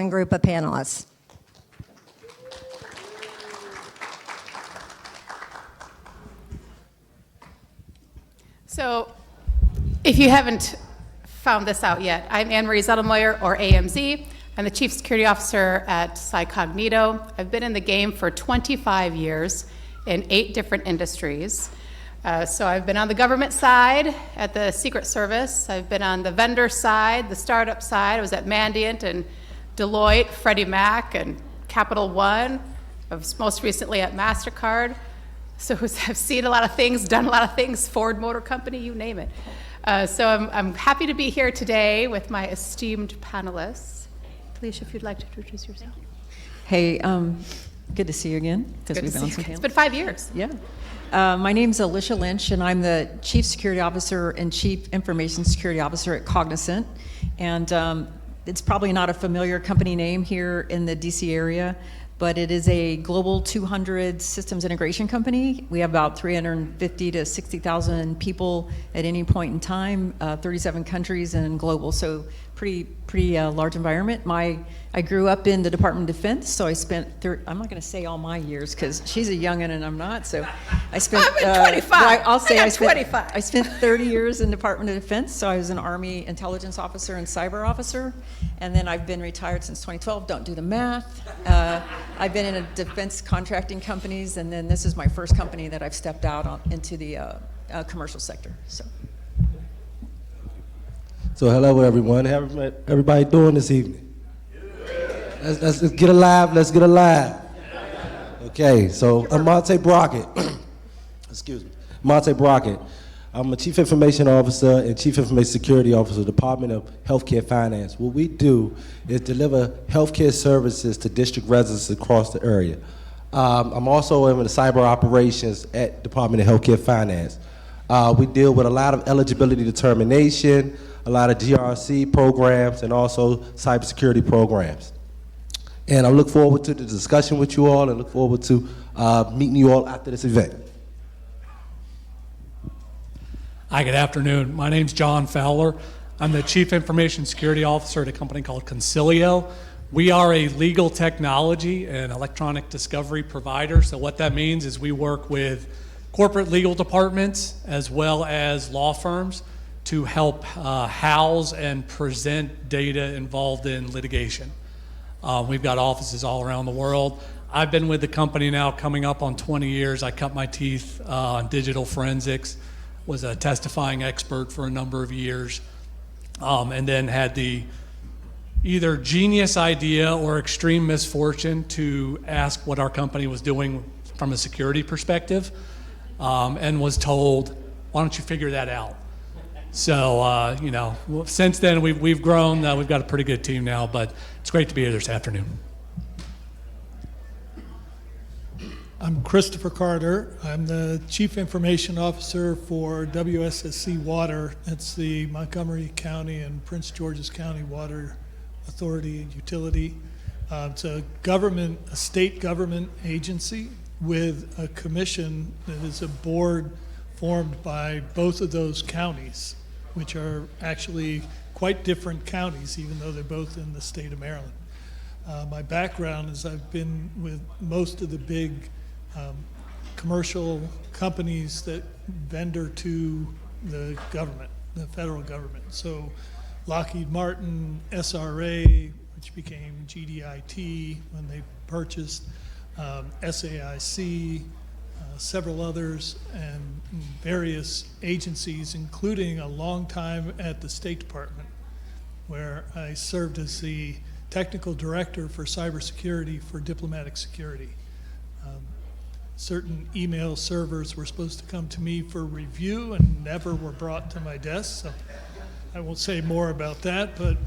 group of panelists. So, if you haven't found this out yet, I'm Anne-Marie Zettlemoyer, or AMZ. I'm the Chief Security Officer at CyCognito. I've been in the game for 25 years in 8 different industries. So I've been on the government side at the Secret Service. I've been on the vendor side, the startup side. I was at Mandiant and Deloitte, Freddie Mac, and Capital One. I was most recently at MasterCard. So I've seen a lot of things, done a lot of things, Ford Motor Company, you name it. So I'm happy to be here today with my esteemed panelists. Alicia, if you'd like to introduce yourself. Hey, good to see you again. Good to see you. Some It's been 5 years. Yeah. My name's Alicia Lynch, and I'm the Chief Security Officer and Chief Information Security Officer at Cognizant. And it's probably not a familiar company name here in the DC area, but it is a global 200 systems integration company. We have about 350 to 60,000 people at any point in time, 37 countries and global, so pretty large environment. I grew up in the Department of Defense, so I spent, I'm not gonna say all my years, because she's a youngin' and I'm not, so I spent- I'm 25, I'll say I spent 25. I spent 30 years in the Department of Defense, so I was an Army intelligence officer and cyber officer, and then I've been retired since 2012, don't do the math. I've been in a defense contracting companies, and then this is my first company that I've stepped out into the commercial sector, so. So hello everyone, how everybody doing this evening? Let's get alive, let's get alive. Okay, so I'm Montae Brockett. Excuse me, Montae Brockett. I'm a Chief Information Officer and Chief Information Security Officer, Department of Healthcare Finance. What we do is deliver healthcare services to district residents across the area. I'm also in the cyber operations at Department of Healthcare Finance. We deal with a lot of eligibility determination, a lot of GRC programs, and also cybersecurity programs. And I look forward to the discussion with you all and look forward to meeting you all after this event. Hi, good afternoon. My name's John Fowler. I'm the Chief Information Security Officer at a company called Consilio. We are a legal technology and electronic discovery provider. So what that means is we work with corporate legal departments as well as law firms to help house and present data involved in litigation. We've got offices all around the world. I've been with the company now coming up on 20 years. I cut my teeth on digital forensics, was a testifying expert for a number of years, and then had the either genius idea or extreme misfortune to ask what our company was doing from a security perspective, and was told, why don't you figure that out? So, since then we've grown, we've got a pretty good team now, but it's great to be here this afternoon. I'm Christopher Carter. I'm the Chief Information Officer for WSSC Water. It's the Montgomery County and Prince George's County Water Authority and Utility. It's a state government agency with a commission that is a board formed by both of those counties, which are actually quite different counties, even though they're both in the state of Maryland. My background is I've been with most of the big commercial companies that vendor to the government, the federal government. So Lockheed Martin, SRA, which became GDIT when they purchased, SAIC, several others, and various agencies, including a long time at the State Department, where I served as the technical director for cybersecurity for diplomatic security. Certain email servers were supposed to come to me for review and never were brought to my desk, so I won't say more about that, but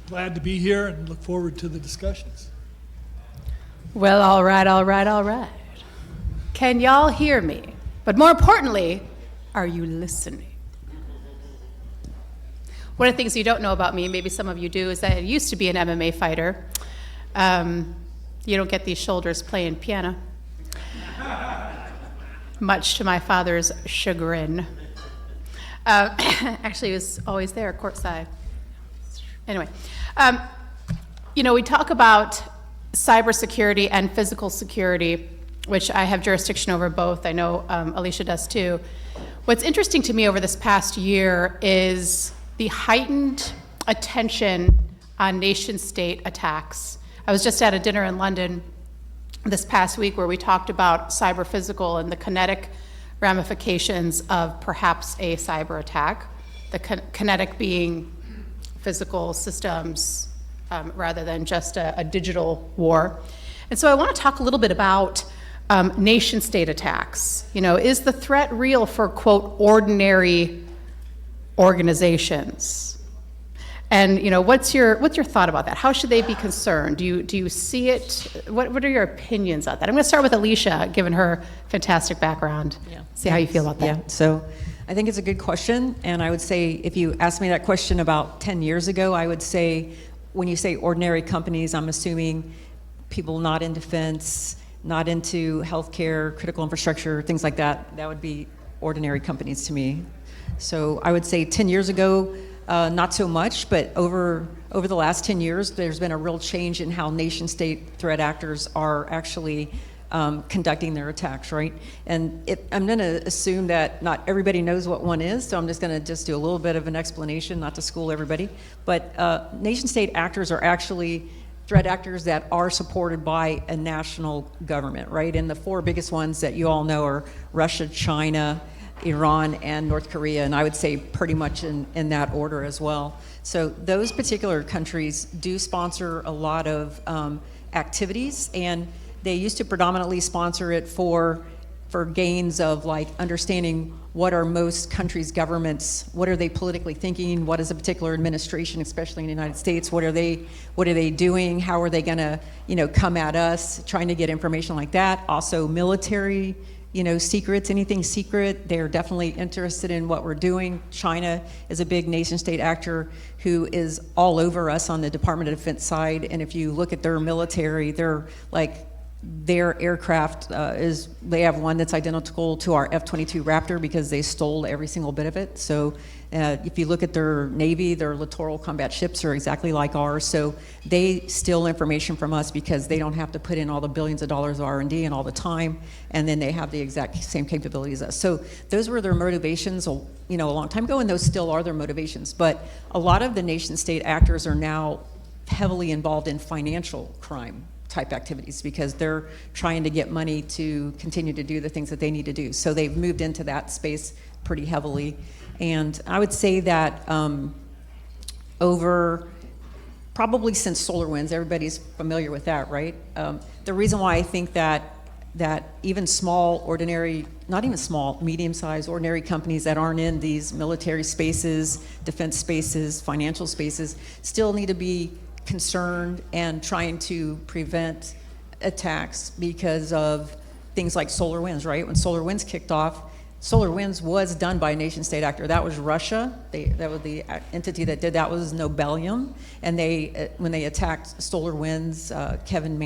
glad to be here and look forward to the discussions. Well, all right. Can y'all hear me? But more importantly, are you listening? One of the things you don't know about me, maybe some of you do, is that I used to be an MMA fighter. You don't get these shoulders playing piano, much to my father's chagrin. Actually, he was always there, courtside. Anyway, You know, we talk about cybersecurity and physical security, which I have jurisdiction over both. I know Alicia does too. What's interesting to me over this past year is the heightened attention on nation-state attacks. I was just at a dinner in London this past week where we talked about cyber-physical and the kinetic ramifications of perhaps a cyber attack, the kinetic being physical systems rather than just a digital war. And so I want to talk a little bit about nation-state attacks. You know, is the threat real for, quote, ordinary organizations? And, you know, what's your thought about that? How should they be concerned? Do you see it? What are your opinions on that? I'm going to start with Alicia, given her fantastic background. Yeah. See how you feel about that. Yeah, so I think it's a good question, and I would say if you asked me that question about 10 years ago, I would say when you say ordinary companies, I'm assuming people not in defense, not into healthcare, critical infrastructure, things like that. That would be ordinary companies to me. So I would say 10 years ago, not so much, but over the last 10 years, there's been a real change in how nation-state threat actors are actually conducting their attacks, right? And I'm going to assume that not everybody knows what one is, so I'm just going to just do a little bit of an explanation, not to school everybody. But nation-state actors are actually threat actors that are supported by a national government, right? And the four biggest ones that you all know are Russia, China, Iran, and North Korea, and I would say pretty much in that order as well. So those particular countries do sponsor a lot of activities, and they used to predominantly sponsor it for gains of like understanding what are most countries' governments, what are they politically thinking, what is a particular administration, especially in the United States, what are they doing, how are they gonna, come at us, trying to get information like that. Also military, secrets, anything secret, they're definitely interested in what we're doing. China is a big nation state actor who is all over us on the Department of Defense side, and if you look at their military, their aircraft they have one that's identical to our F-22 Raptor because they stole every single bit of it. So if you look at their Navy, their littoral combat ships are exactly like ours. So they steal information from us because they don't have to put in all the billions of dollars of R&D and all the time, and then they have the exact same capabilities as us. So those were their motivations, a long time ago, and those still are their motivations. But a lot of the nation-state actors are now heavily involved in financial crime type activities because they're trying to get money to continue to do the things that they need to do. So they've moved into that space pretty heavily. And I would say that over probably since SolarWinds, everybody's familiar with that, right? The reason why I think that even small, ordinary, not even small, medium-sized, ordinary companies that aren't in these military spaces, defense spaces, financial spaces, still need to be concerned and trying to prevent attacks because of things like SolarWinds, right? When SolarWinds kicked off, SolarWinds was done by a nation-state actor. That was Russia. That was the entity that did that was Nobelium. And when they attacked SolarWinds, Kevin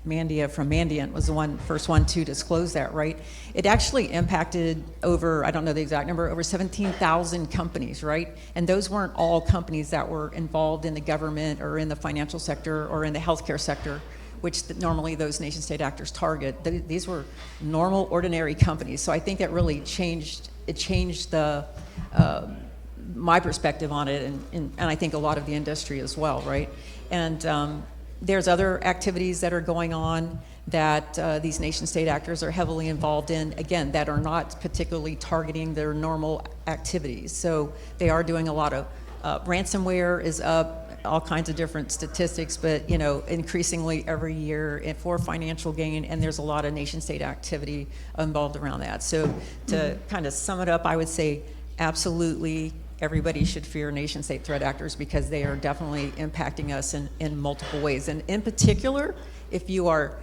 Mandia from Mandiant was the first one to disclose that, right? It actually impacted over, I don't know the exact number, over 17,000 companies, right? And those weren't all companies that were involved in the government or in the financial sector or in the healthcare sector, which normally those nation-state actors target. These were normal, ordinary companies. So I think that really changed my perspective on it, and I think a lot of the industry as well, right? And there's other activities that are going on that these nation-state actors are heavily involved in, again, that are not particularly targeting their normal activities. So they are doing a lot of ransomware is up, all kinds of different statistics, but increasingly every year for financial gain, and there's a lot of nation-state activity involved around that. So to kind of sum it up, I would say absolutely everybody should fear nation-state threat actors because they are definitely impacting us in multiple ways. And in particular, if you are,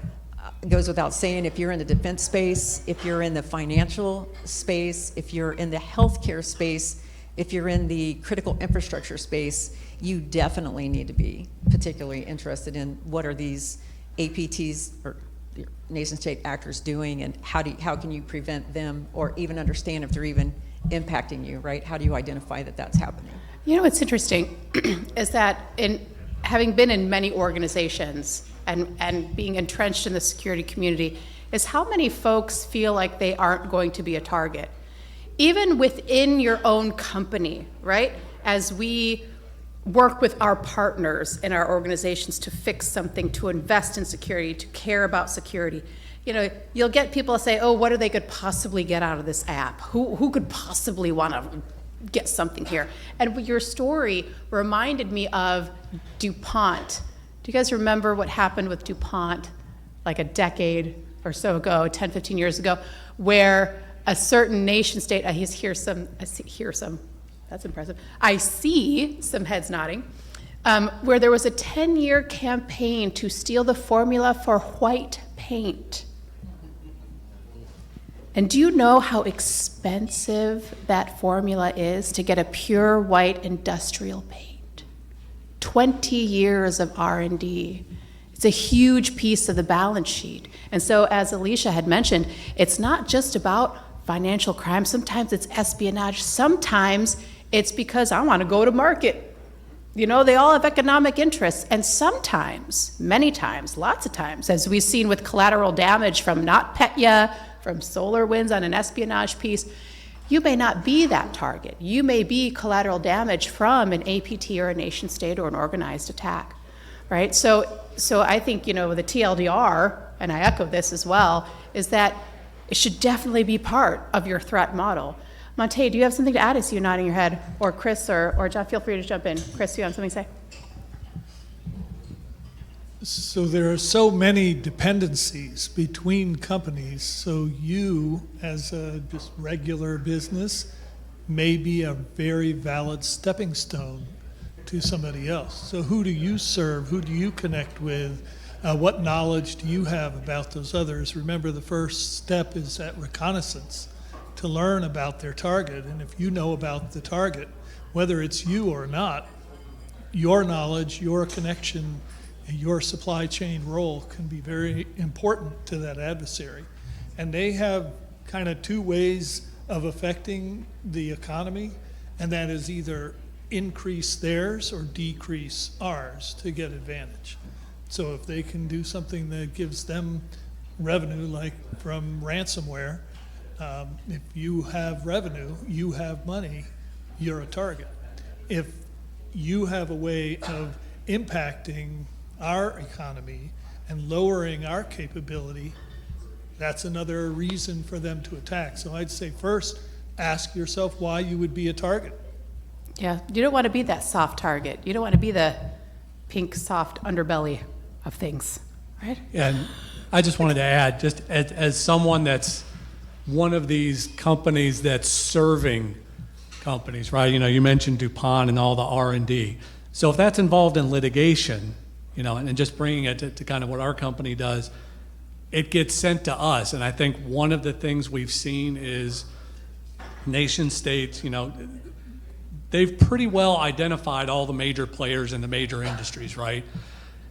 goes without saying, if you're in the defense space, if you're in the financial space, if you're in the healthcare space, if you're in the critical infrastructure space, you definitely need to be particularly interested in what are these APTs or nation-state actors doing, and how can you prevent them or even understand if they're even impacting you, right? How do you identify that that's happening? What's interesting is that in having been in many organizations and being entrenched in the security community, is how many folks feel like they aren't going to be a target. Even within your own company, right? As we work with our partners in our organizations to fix something, to invest in security, to care about security, you know, you'll get people to say, oh, what do they could possibly get out of this app? Who could possibly want to get something here? And your story reminded me of DuPont. Do you guys remember what happened with DuPont like a decade or so ago, 10, 15 years ago, where a certain nation state, I see some heads nodding, where there was a 10-year campaign to steal the formula for white paint. And do you know how expensive that formula is to get a pure white industrial paint? 20 years of R&D. It's a huge piece of the balance sheet. And so, as Alicia had mentioned, it's not just about financial crime. Sometimes it's espionage. Sometimes it's because I want to go to market. You know, they all have economic interests. And sometimes, many times, lots of times, as we've seen with collateral damage from NotPetya, from SolarWinds on an espionage piece, you may not be that target. You may be collateral damage from an APT or a nation state or an organized attack, right? So I think, you know, the TLDR, and I echo this as well, is that it should definitely be part of your threat model. Montae, do you have something to add? I see you nodding your head. Or Chris or John, feel free to jump in. Chris, you have something to say? So there are so many dependencies between companies. So you, as a just regular business, may be a very valid stepping stone to somebody else. So who do you serve? Who do you connect with? What knowledge do you have about those others? Remember, the first step is at reconnaissance, to learn about their target. And if you know about the target, whether it's you or not, your knowledge, your connection, your supply chain role can be very important to that adversary. And they have kind of two ways of affecting the economy, and that is either increase theirs or decrease ours to get advantage. So if they can do something that gives them revenue, like from ransomware, if you have revenue, you have money, you're a target. If you have a way of impacting our economy and lowering our capability, that's another reason for them to attack. So I'd say first, ask yourself why you would be a target. Yeah, you don't want to be that soft target. You don't want to be the pink, soft underbelly of things, right? And I just wanted to add, just as someone that's one of these companies that's serving companies, right? You know, you mentioned DuPont and all the R&D. So if that's involved in litigation, you know, and just bringing it to kind of what our company does, it gets sent to us. And I think one of the things we've seen is nation states, you know, they've pretty well identified all the major players in the major industries, right?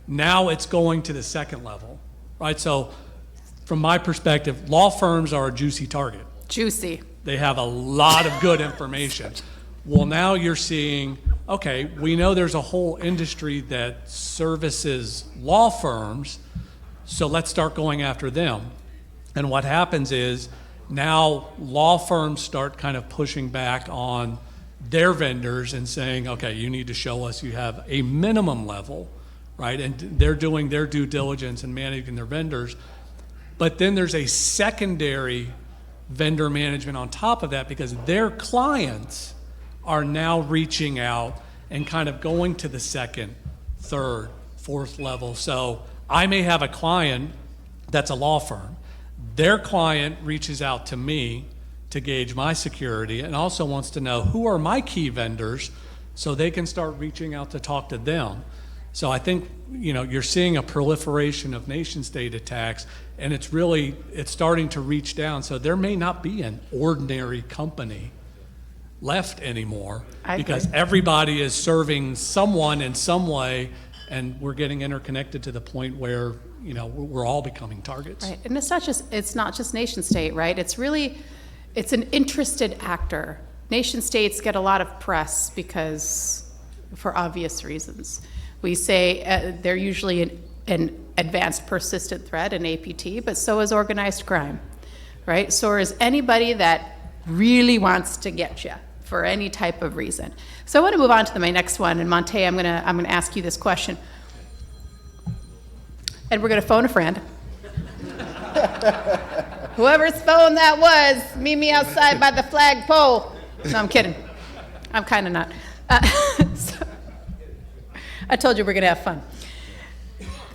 Now it's going to the second level, right? So from my perspective, law firms are a juicy target. Juicy. They have a lot of good information. Well, now you're seeing, okay, we know there's a whole industry that services law firms, so let's start going after them. And what happens is now law firms start kind of pushing back on their vendors and saying, okay, you need to show us you have a minimum level, right? And they're doing their due diligence and managing their vendors. But then there's a secondary vendor management on top of that, because their clients are now reaching out and kind of going to the second, third, fourth level. So I may have a client that's a law firm. Their client reaches out to me to gauge my security and also wants to know who are my key vendors so they can start reaching out to talk to them. So I think, you know, you're seeing a proliferation of nation state attacks, and it's starting to reach down. So there may not be an ordinary company left anymore, because everybody is serving someone in some way, and we're getting interconnected to the point where, you know, we're all becoming targets. Right, and it's not just nation state, right? It's an interested actor. Nation states get a lot of press because, for obvious reasons. We say they're usually an advanced persistent threat, an APT, but so is organized crime, right? So is anybody that really wants to get you for any type of reason. So I want to move on to my next one, and Montae, I'm gonna ask you this question, and we're gonna phone a friend. Whoever's phone that was, meet me outside by the flagpole. No, I'm kidding. I'm kind of not. So, I told you we're gonna have fun.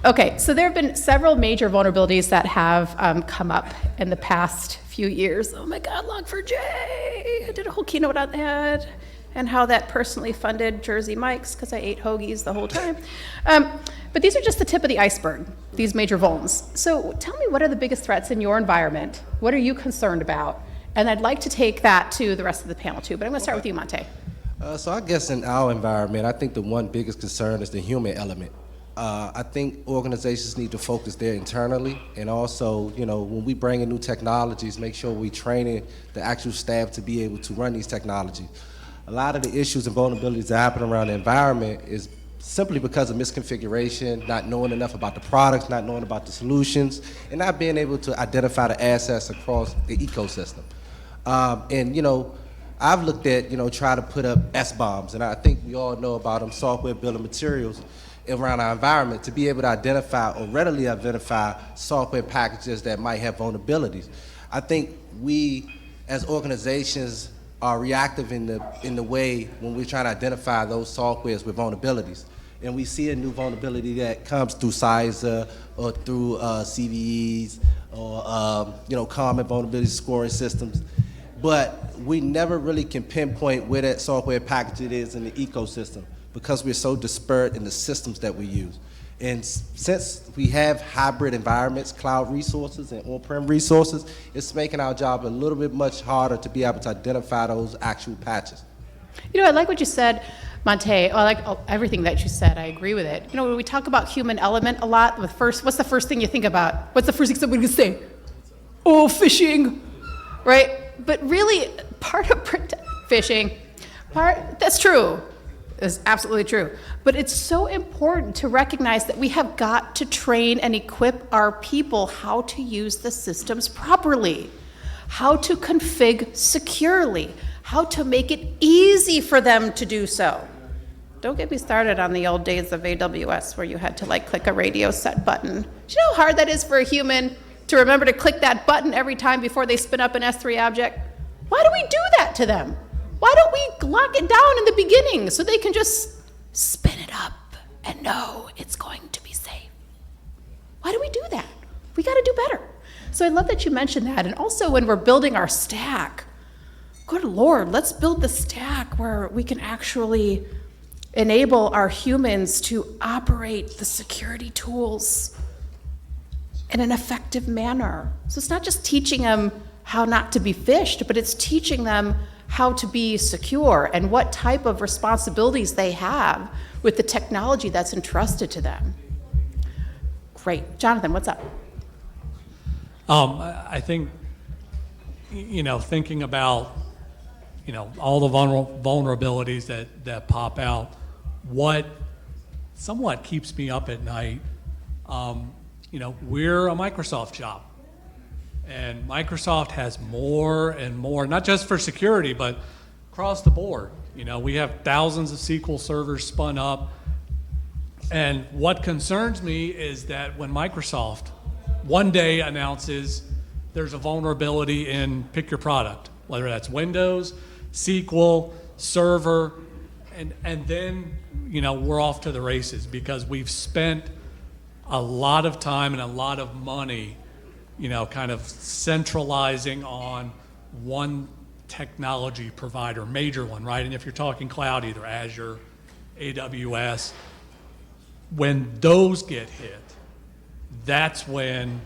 Okay, so there have been several major vulnerabilities that have come up in the past few years. Oh my God, Log4j! I did a whole keynote on that, and how that personally funded Jersey Mike's because I ate hoagies the whole time. But these are just the tip of the iceberg, these major vulns. So tell me, what are the biggest threats in your environment? What are you concerned about? And I'd like to take that to the rest of the panel too, but I'm gonna start with you, Montae. So I guess in our environment, I think the one biggest concern is the human element. I think organizations need to focus there internally, and also, when we bring in new technologies, make sure we training the actual staff to be able to run these technologies. A lot of the issues and vulnerabilities that happen around the environment is simply because of misconfiguration, not knowing enough about the products, not knowing about the solutions, and not being able to identify the assets across the ecosystem. I've looked at, try to put up S-bombs, and I think we all know about them, software bill of materials, around our environment to be able to identify or readily identify software packages that might have vulnerabilities. I think we, as organizations, are reactive in the way when we're trying to identify those softwares with vulnerabilities. And we see a new vulnerability that comes through CISO or through CVEs or common vulnerability scoring systems. But we never really can pinpoint where that software package it is in the ecosystem because we're so disparate in the systems that we use. And since we have hybrid environments, cloud resources and on-prem resources, it's making our job a little bit much harder to be able to identify those actual patches. I like what you said, Montae. I like everything that you said. I agree with it. When we talk about human element a lot, what's the first thing you think about? What's the first thing somebody would say? Oh, phishing, right? But really, part of phishing, that's true. Is absolutely true. But it's so important to recognize that we have got to train and equip our people how to use the systems properly, how to config securely, how to make it easy for them to do so. Don't get me started on the old days of AWS where you had to click a radio set button. Do you know how hard that is for a human to remember to click that button every time before they spin up an S3 object? Why do we do that to them? Why don't we lock it down in the beginning so they can just spin it up and know it's going to be safe? Why do we do that? We got to do better. So I love that you mentioned that. And also when we're building our stack, good Lord, let's build the stack where we can actually enable our humans to operate the security tools in an effective manner. So it's not just teaching them how not to be phished, but it's teaching them how to be secure and what type of responsibilities they have with the technology that's entrusted to them. Great. Jonathan, what's up? I think, thinking about, all the vulnerabilities that pop out, what somewhat keeps me up at night, we're a Microsoft shop. And Microsoft has more and more, not just for security, but across the board. We have thousands of SQL servers spun up. And what concerns me is that when Microsoft one day announces there's a vulnerability in pick your product, whether that's Windows, SQL, server, and then, we're off to the races because we've spent a lot of time and a lot of money kind of centralizing on one technology provider, major one, right? And if you're talking cloud, either Azure, AWS, when those get hit, that's when,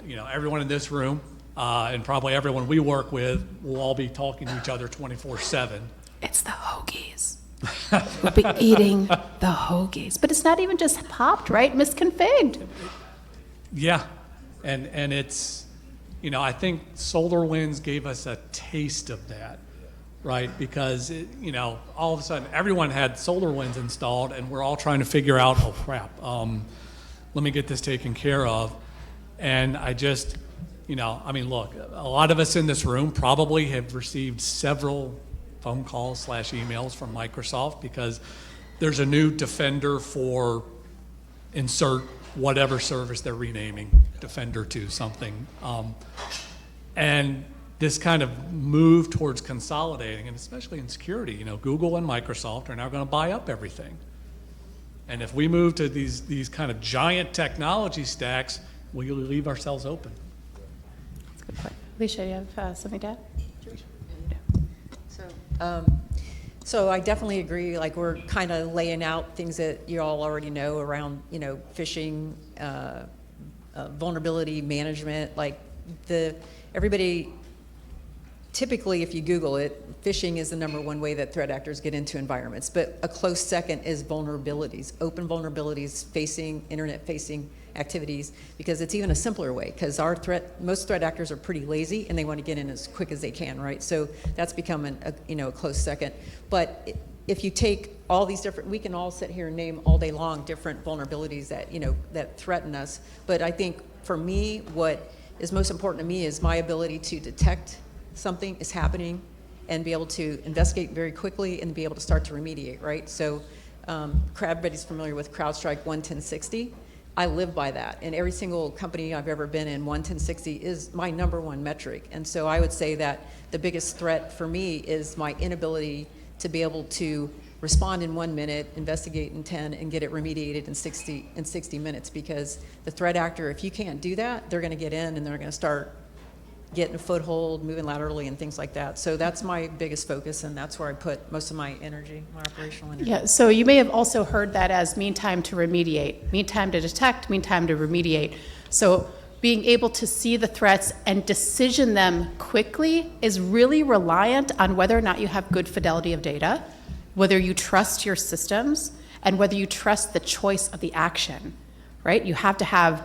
everyone in this room and probably everyone we work with will all be talking to each other 24/7. It's the hoagies. We'll be eating the hoagies. But it's not even just popped, right? Misconfigured. Yeah. And it's, I think SolarWinds gave us a taste of that right? Because, all of a sudden, everyone had SolarWinds installed, and we're all trying to figure out, oh, crap, let me get this taken care of. And I just, look, a lot of us in this room probably have received several phone calls / emails from Microsoft because there's a new Defender for insert whatever service they're renaming Defender to something. And this kind of move towards consolidating, and especially in security, Google and Microsoft are now going to buy up everything. And if we move to these kind of giant technology stacks, we leave ourselves open. That's a good point. Alicia, you have something to add? So I definitely agree, like we're kind of laying out things that you all already know around, phishing, vulnerability management, like everybody, typically if you Google it, phishing is the #1 way that threat actors get into environments, but a close second is vulnerabilities, open vulnerabilities facing, internet-facing activities, because it's even a simpler way, because most threat actors are pretty lazy and they want to get in as quick as they can, right? So that's become a close second. But if you take all these different, we can all sit here and name all day long different vulnerabilities that, that threaten us. But I think for me, what is most important to me is my ability to detect something is happening and be able to investigate very quickly and be able to start to remediate, right? So everybody's familiar with CrowdStrike 11060. I live by that. And every single company I've ever been in, 11060 is my #1 metric. And so I would say that the biggest threat for me is my inability to be able to respond in 1 minute, investigate in 10, and get it remediated in 60 minutes. Because the threat actor, if you can't do that, they're going to get in and they're going to start getting a foothold, moving laterally, and things like that. So that's my biggest focus, and that's where I put most of my energy, my operational energy. Yeah, so you may have also heard that as mean time to remediate, mean time to detect, mean time to remediate. So being able to see the threats and decision them quickly is really reliant on whether or not you have good fidelity of data, whether you trust your systems, and whether you trust the choice of the action, right? You have to have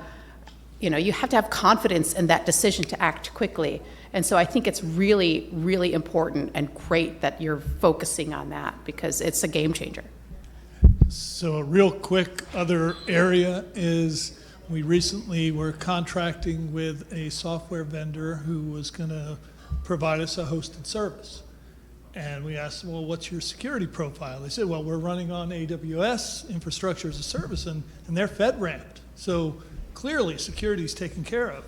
confidence in that decision to act quickly. And so I think it's really, really important and great that you're focusing on that because it's a game changer. So a real quick other area is we recently were contracting with a software vendor who was going to provide us a hosted service. And we asked them, well, what's your security profile? They said, well, we're running on AWS, infrastructure as a service, and they're FedRAMPed. So clearly, security is taken care of.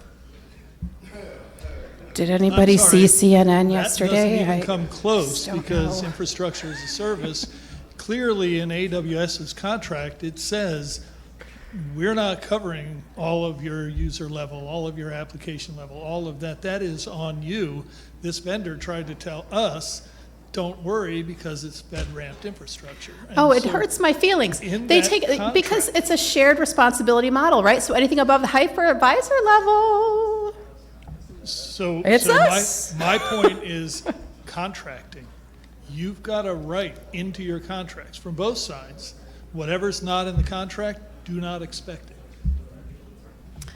Did anybody see CNN yesterday? That doesn't even come close don't because know. infrastructure as a service, clearly in AWS's contract, it says we're not covering all of your user level, all of your application level, all of that. That is on you. This vendor tried to tell us, don't worry because it's FedRAMPed infrastructure. And Oh, it so hurts my feelings. in They that take contract- because it's a shared responsibility model, right? So anything above the hypervisor level. So, It's so us. my point is contracting. You've got a right into your contracts from both sides. Whatever's not in the contract, do not expect it.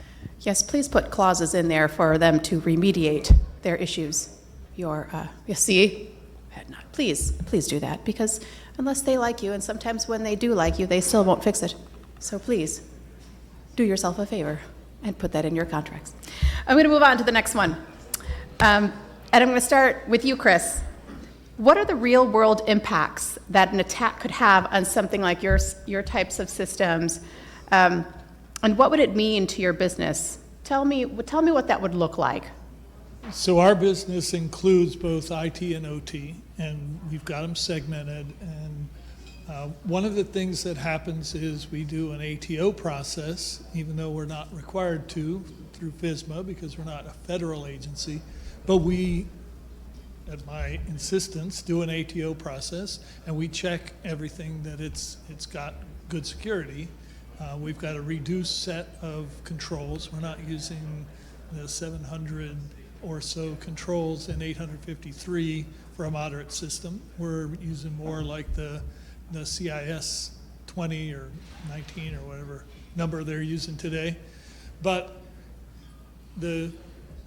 Yes, please put clauses in there for them to remediate their issues. Please do that, because unless they like you, and sometimes when they do like you, they still won't fix it. So please, do yourself a favor and put that in your contracts. I'm going to move on to the next one. And I'm going to start with you, Chris. What are the real-world impacts that an attack could have on something like your types of systems? And what would it mean to your business? Tell me what that would look like. So our business includes both IT and OT, and we've got them segmented. And one of the things that happens is we do an ATO process, even though we're not required to through FISMA because we're not a federal agency. But we, at my insistence, do an ATO process, and we check everything that it's got good security. We've got a reduced set of controls. We're not using the 700 or so controls in 853 for a moderate system. We're using more like the CIS 20 or 19 or whatever number they're using today. But the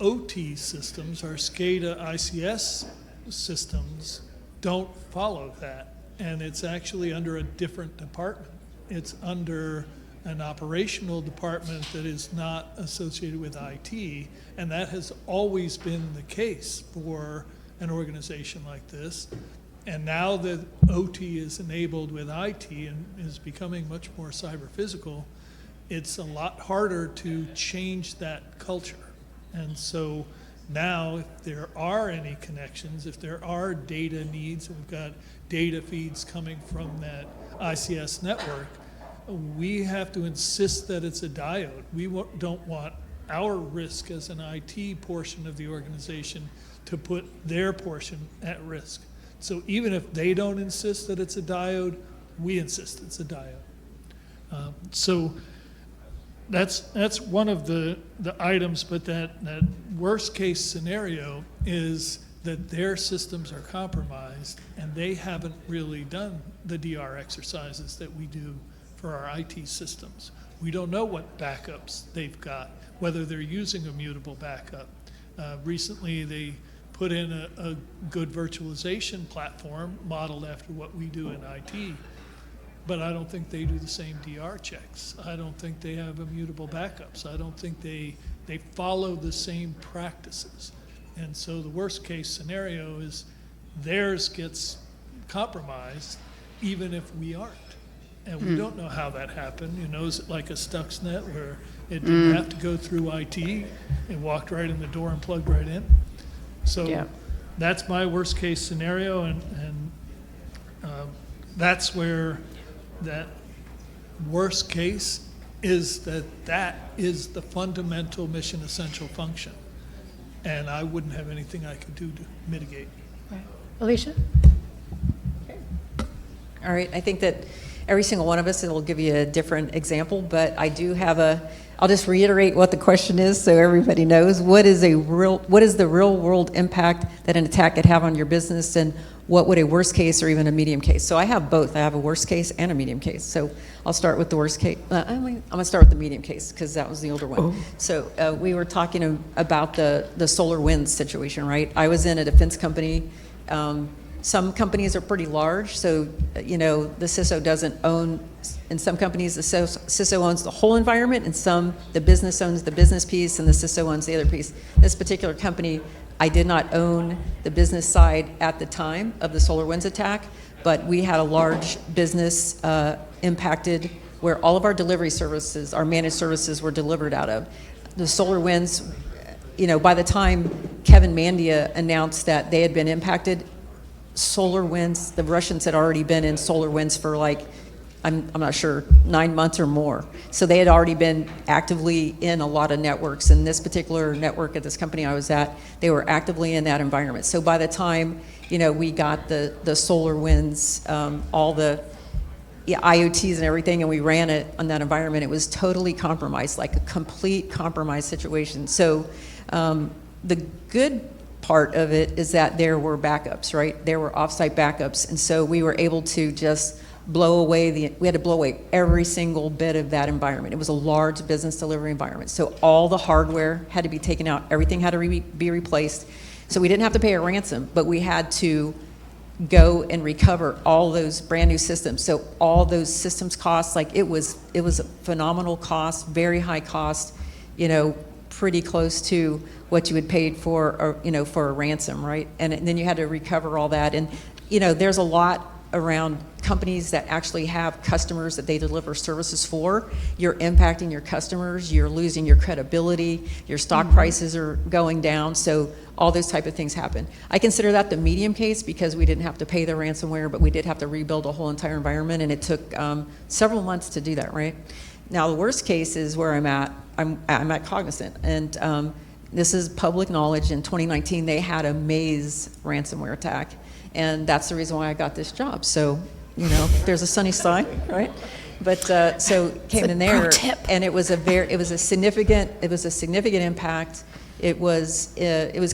OT systems, our SCADA ICS systems, don't follow that. And it's actually under a different department. It's under an operational department that is not associated with IT, and that has always been the case for an organization like this. And now that OT is enabled with IT and is becoming much more cyber physical, it's a lot harder to change that culture. And so now, if there are any connections, if there are data needs, we've got data feeds coming from that ICS network, we have to insist that it's a diode. We don't want our risk as an IT portion of the organization to put their portion at risk. So even if they don't insist that it's a diode, we insist it's a diode. So that's one of the items, but that worst case scenario is that their systems are compromised and they haven't really done the DR exercises that we do for our IT systems. We don't know what backups they've got, whether they're using a mutable backup. Recently, they put in a good virtualization platform modeled after what we do in IT, but I don't think they do the same DR checks. I don't think they have immutable backups. I don't think they follow the same practices. And so the worst case scenario is theirs gets compromised even if we aren't. And we don't know how that happened. You know, is it like a Stuxnet where it didn't have to go through IT? It walked right in the door and plugged right in. So that's my worst case scenario, and that's where that worst case is that is the fundamental mission essential function. And I wouldn't have anything I could do to mitigate. Right. Alicia? All right, I think that every single one of us, it'll give you a different example, but I do have I'll just reiterate what the question is so everybody knows. What is the real world impact that an attack could have on your business, and what would a worst case or even a medium case? So I have both. I have a worst case and a medium case. So I'll start with the worst case. I'm going to start with the medium case because that was the older one. Oh. So we were talking about the SolarWinds situation, right? I was in a defense company. Some companies are pretty large, so the CISO doesn't own. In some companies, the CISO owns the whole environment, and some the business owns the business piece, and the CISO owns the other piece. This particular company, I did not own the business side at the time of the SolarWinds attack, but we had a large business impacted where all of our delivery services, our managed services, were delivered out of. The SolarWinds, by the time Kevin Mandia announced that they had been impacted, SolarWinds, the Russians had already been in SolarWinds for I'm not sure, 9 months or more. So they had already been actively in a lot of networks. And this particular network at this company I was at, they were actively in that environment. So by the time, we got the SolarWinds, all the IoTs and everything, and we ran it on that environment, it was totally compromised, like a complete compromised situation. So the good part of it is that there were backups, right? There were offsite backups. And so we were able to just we had to blow away every single bit of that environment. It was a large business delivery environment. So all the hardware had to be taken out. Everything had to be replaced. So we didn't have to pay a ransom, but we had to go and recover all those brand new systems. So all those systems costs, it was a phenomenal cost, very high cost, pretty close to what you had paid for a ransom, right? And then you had to recover all that. And, there's a lot around companies that actually have customers that they deliver services for. You're impacting your customers, you're losing your credibility, your stock prices are going down, so all those type of things happen. I consider that the medium case because we didn't have to pay the ransomware, but we did have to rebuild a whole entire environment, and it took several months to do that, right? Now the worst case is where I'm at. I'm at Cognizant, and this is public knowledge. In 2019, they had a Maze ransomware attack. And that's the reason why I got this job. So, there's a sunny side, right? But so came in there, and it was a significant impact. It was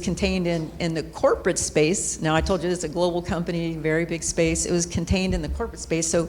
contained in the corporate space. Now I told you it's a global company, very big space. It was contained in the corporate space. So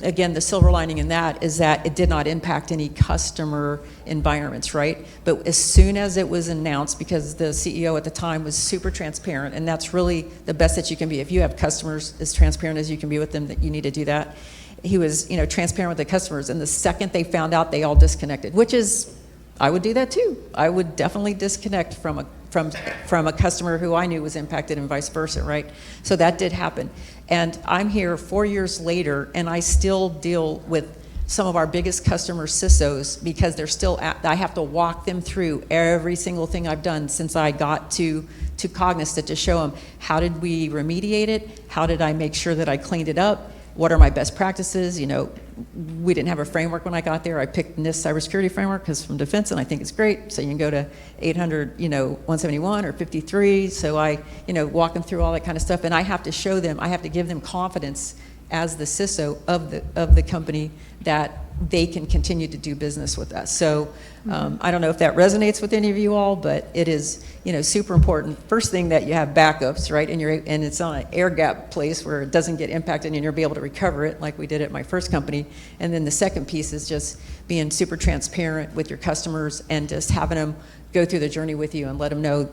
again, the silver lining in that is that it did not impact any customer environments, right? But as soon as it was announced, because the CEO at the time was super transparent, and that's really the best that you can be. If you have customers as transparent as you can be with them, that you need to do that. He was, transparent with the customers, and the second they found out, they all disconnected, which is, I would do that too. I would definitely disconnect from a customer who I knew was impacted and vice versa, right? So that did happen. And I'm here 4 years later, and I still deal with some of our biggest customer CISOs because they're still I have to walk them through every single thing I've done since I got to Cognizant to show them how did we remediate it, how did I make sure that I cleaned it up, what are my best practices. We didn't have a framework when I got there. I picked NIST cybersecurity framework because from defense, and I think it's great. So you can go to 800, 171 or 53. So I, walk them through all that kind of stuff, and I have to show them, I have to give them confidence as the CISO of the company that they can continue to do business with us. So I don't know if that resonates with any of you all, but it is, super important. First thing that you have backups, right? And it's on an air gap place where it doesn't get impacted and you'll be able to recover it like we did at my first company. And then the second piece is just being super transparent with your customers and just having them go through the journey with you and let them know,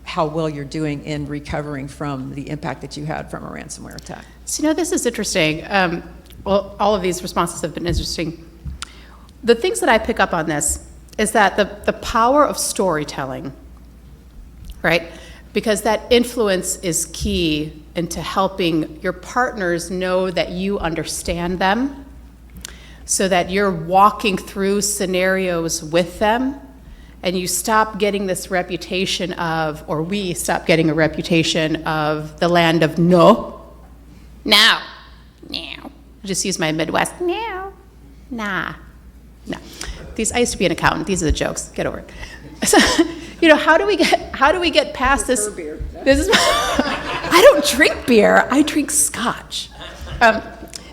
how well you're doing in recovering from the impact that you had from a ransomware attack. So, this is interesting. Well, all of these responses have been interesting. The things that I pick up on this is that the power of storytelling, right? Because that influence is key into helping your partners know that you understand them, so that you're walking through scenarios with them, and you stop getting this reputation of, or we stop getting a reputation of the land of no, now, now. I just use my Midwest, now, nah, no. I used to be an accountant. These are the jokes. Get over it. So, how do we get past this? This is, I don't drink beer. I drink scotch.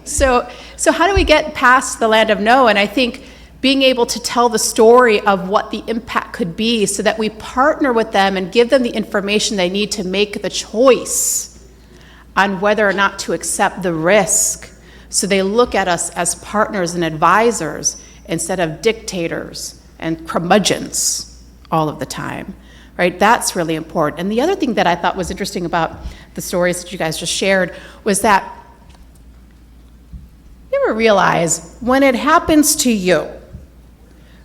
So how do we get past the land of no? And I think being able to tell the story of what the impact could be so that we partner with them and give them the information they need to make the choice on whether or not to accept the risk. So they look at us as partners and advisors instead of dictators and curmudgeons all of the time, right? That's really important. And the other thing that I thought was interesting about the stories that you guys just shared was that you ever realize when it happens to you,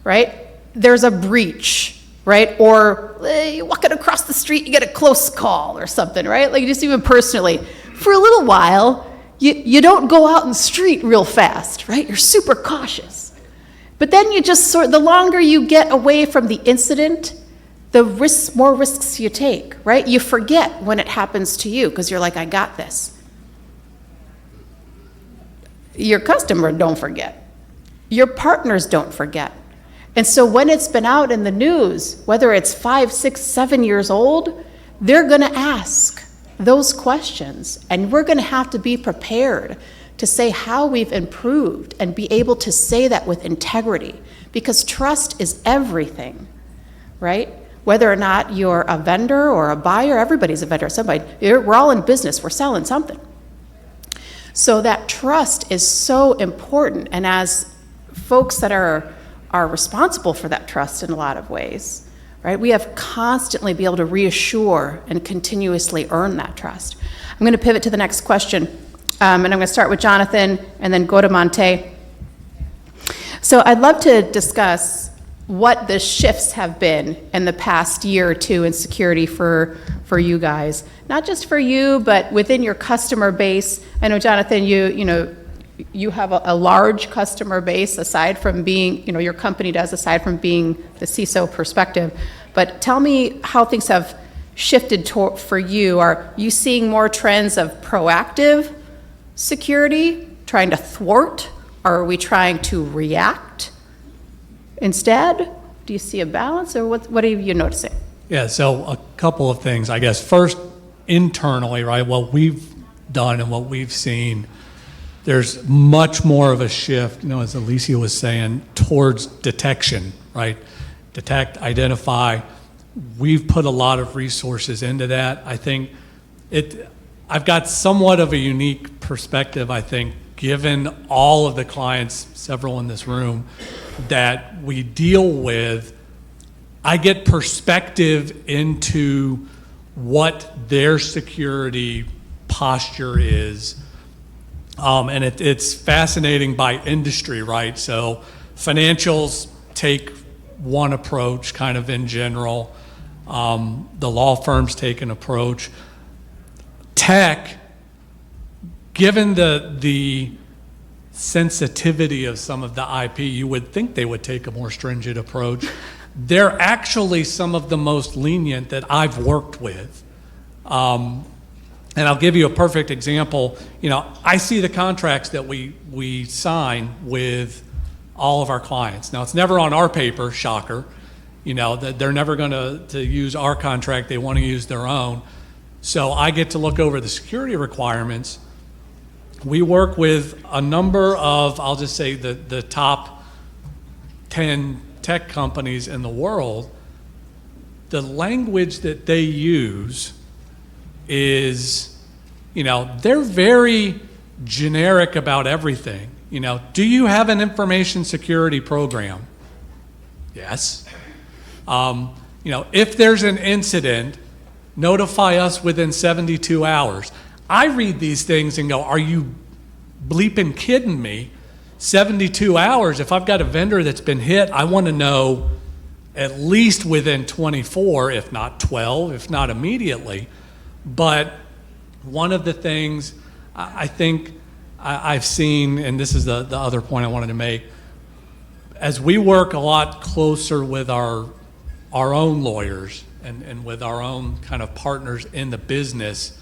right, there's a breach, right? Or you're walking across the street, you get a close call or something, right? Like just even personally, for a little while, you don't go out in the street real fast, right? You're super cautious. But then you just the longer you get away from the incident, the more risks you take, right? You forget when it happens to you because you're like, I got this. Your customer don't forget. Your partners don't forget. And so when it's been out in the news, whether it's 5, 6, 7 years old, they're going to ask those questions. And we're going to have to be prepared to say how we've improved and be able to say that with integrity, because trust is everything, right? Whether or not you're a vendor or a buyer, everybody's a vendor. We're all in business. We're selling something. So that trust is so important. And as folks that are responsible for that trust in a lot of ways, right? We have constantly be able to reassure and continuously earn that trust. I'm going to pivot to the next question, and I'm going to start with Jonathan and then go to Montae. So I'd love to discuss what the shifts have been in the past year or two in security for you guys, not just for you, but within your customer base. I know, Jonathan, you have a large customer base aside from being, your company does, aside from being the CISO perspective. But tell me how things have shifted for you. Are you seeing more trends of proactive security, trying to thwart? Or are we trying to react instead? Do you see a balance, or what are you noticing? Yeah, so a couple of things, I guess. First, internally, right, what we've done and what we've seen, there's much more of a shift, as Alicia was saying, towards detection, right? Detect, identify. We've put a lot of resources into that. I think I've got somewhat of a unique perspective, I think, given all of the clients, several in this room, that we deal with. I get perspective into what their security posture is. And it's fascinating by industry, right? So financials take one approach kind of in general. The law firms take an approach. Tech, given the sensitivity of some of the IP, you would think they would take a more stringent approach. They're actually some of the most lenient that I've worked with. And I'll give you a perfect example. You know, I see the contracts that we sign with all of our clients. Now, it's never on our paper, shocker. You know, that they're never going to use our contract. They want to use their own. So I get to look over the security requirements. We work with a number of, I'll just say, the top 10 tech companies in the world. The language that they use is, you know, they're very generic about everything. You know, do you have an information security program? Yes. You know, if there's an incident, notify us within 72 hours. I read these things and go, are you bleeping kidding me? 72 hours, if I've got a vendor that's been hit, I want to know at least within 24, if not 12, if not immediately. But one of the things I think I've seen, and this is the other point I wanted to make, as we work a lot closer with our own lawyers and with our own kind of partners in the business,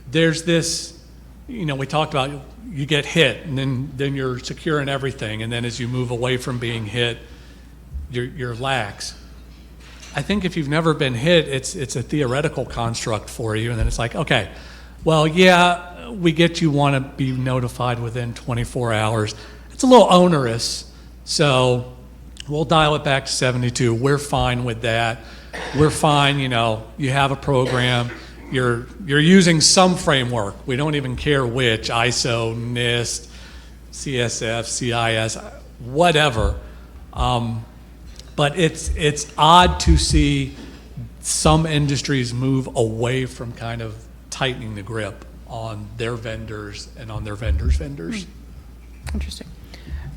there's this, you know, we talked about you get hit and then you're securing everything, and then as you move away from being hit, you're lax. I think if you've never been hit, it's a theoretical construct for you, and then it's like, okay, well, yeah, we get you want to be notified within 24 hours. It's a little onerous, so we'll dial it back to 72. We're fine with that. We're fine, you know, you have a program, you're using some framework. We don't even care which, ISO, NIST, CSF, CIS, whatever. But it's odd to see some industries move away from kind of tightening the grip on their vendors and on their vendors' vendors. Interesting.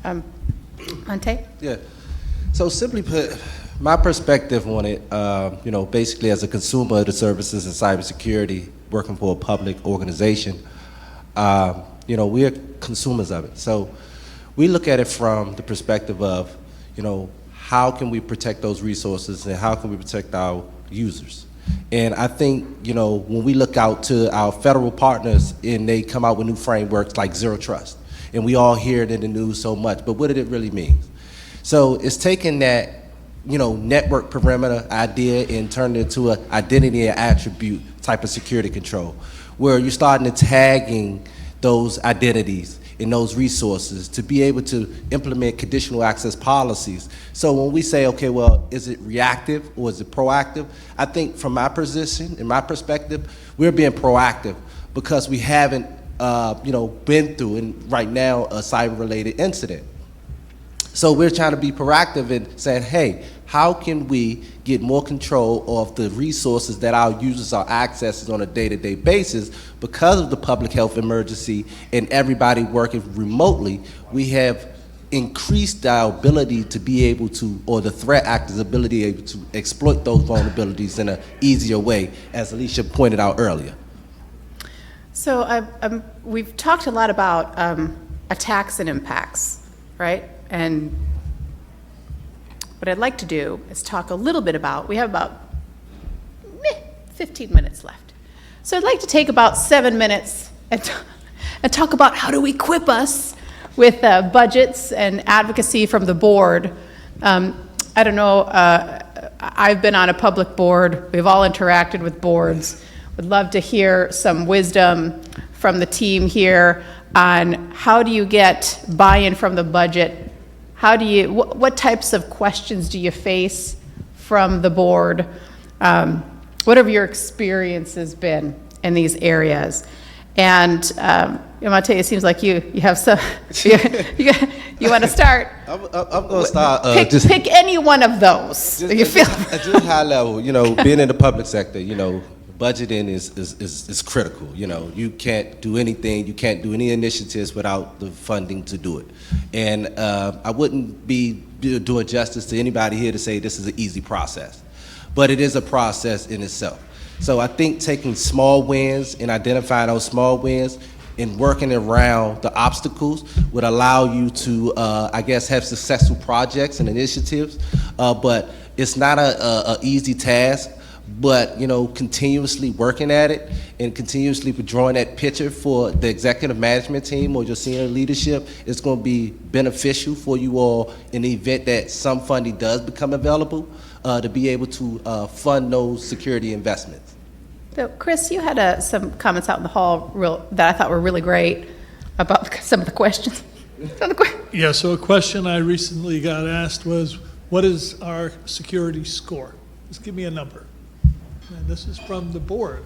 Montae? Yeah. So simply put, my perspective on it, you know, basically as a consumer of the services in cybersecurity, working for a public organization, you know, we're consumers of it. So we look at it from the perspective of, you know, how can we protect those resources and how can we protect our users? And I think, you know, when we look out to our federal partners and they come out with new frameworks like Zero Trust, and we all hear it in the news so much, but what did it really mean? So it's taking that, you know, network perimeter idea and turning it into an identity and attribute type of security control, where you're starting to tagging those identities and those resources to be able to implement conditional access policies. So when we say, okay, well, is it reactive or is it proactive? I think from my position, in my perspective, we're being proactive because we haven't, you know, been through, and right now, a cyber-related incident. So we're trying to be proactive in saying, hey, how can we get more control of the resources that our users are accessing on a day-to-day basis? Because of the public health emergency and everybody working remotely, we have increased our ability to be able to, or the threat actors' ability able to exploit those vulnerabilities in an easier way, as Alicia pointed out earlier. So we've talked a lot about attacks and impacts, right? And what I'd like to do is talk a little bit about, we have about 15 minutes left. So I'd like to take about 7 minutes and talk about how to equip us with budgets and advocacy from the board. I don't know, I've been on a public board. We've all interacted with boards. Would love to hear some wisdom from the team here on how do you get buy-in from the budget. How do you, what types of questions do you face from the board? What have your experiences been? in these areas. And Montae, it seems like you have some, you want to start? I'm going to start. Pick any one of those. You feel? Just high level, being in the public sector, budgeting is critical. You can't do anything, you can't do any initiatives without the funding to do it. And I wouldn't be doing justice to anybody here to say this is an easy process, but it is a process in itself. So I think taking small wins and identifying those small wins and working around the obstacles would allow you to, I guess, have successful projects and initiatives. But it's not a easy task. But continuously working at it and continuously drawing that picture for the executive management team or your senior leadership is going to be beneficial for you all in the event that some funding does become available to be able to fund those security investments. So, Chris, you had some comments out in the hall that I thought were really great about some of the questions. Yeah, so a question I recently got asked was, what is our security score? Just give me a number. And this is from the board,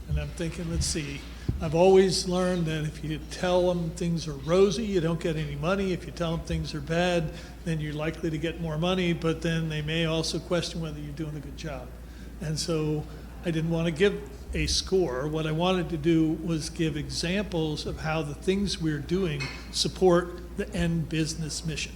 and I'm thinking, let's see, I've always learned that if you tell them things are rosy, you don't get any money. If you tell them things are bad, then you're likely to get more money, but then they may also question whether you're doing a good job. And so I didn't want to give a score. What I wanted to do was give examples of how the things we're doing support the end business mission.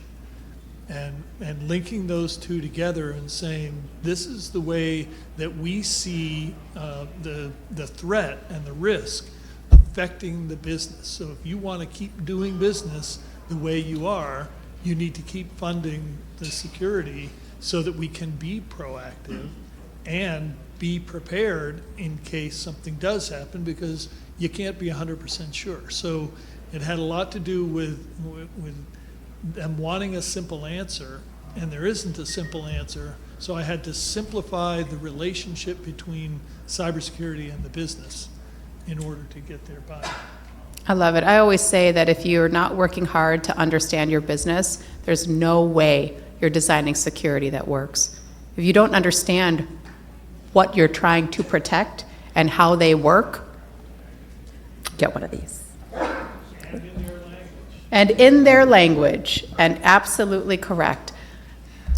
And linking those two together and saying, this is the way that we see the threat and the risk affecting the business. So if you want to keep doing business the way you are, you need to keep funding the security so that we can be proactive and be prepared in case something does happen, because you can't be 100% sure. So it had a lot to do with them wanting a simple answer, and there isn't a simple answer, so I had to simplify the relationship between cybersecurity and the business in order to get their buy-in. I love it. I always say that if you're not working hard to understand your business, there's no way you're designing security that works. If you don't understand what you're trying to protect and how they work, get one of these. And in their language, and absolutely correct.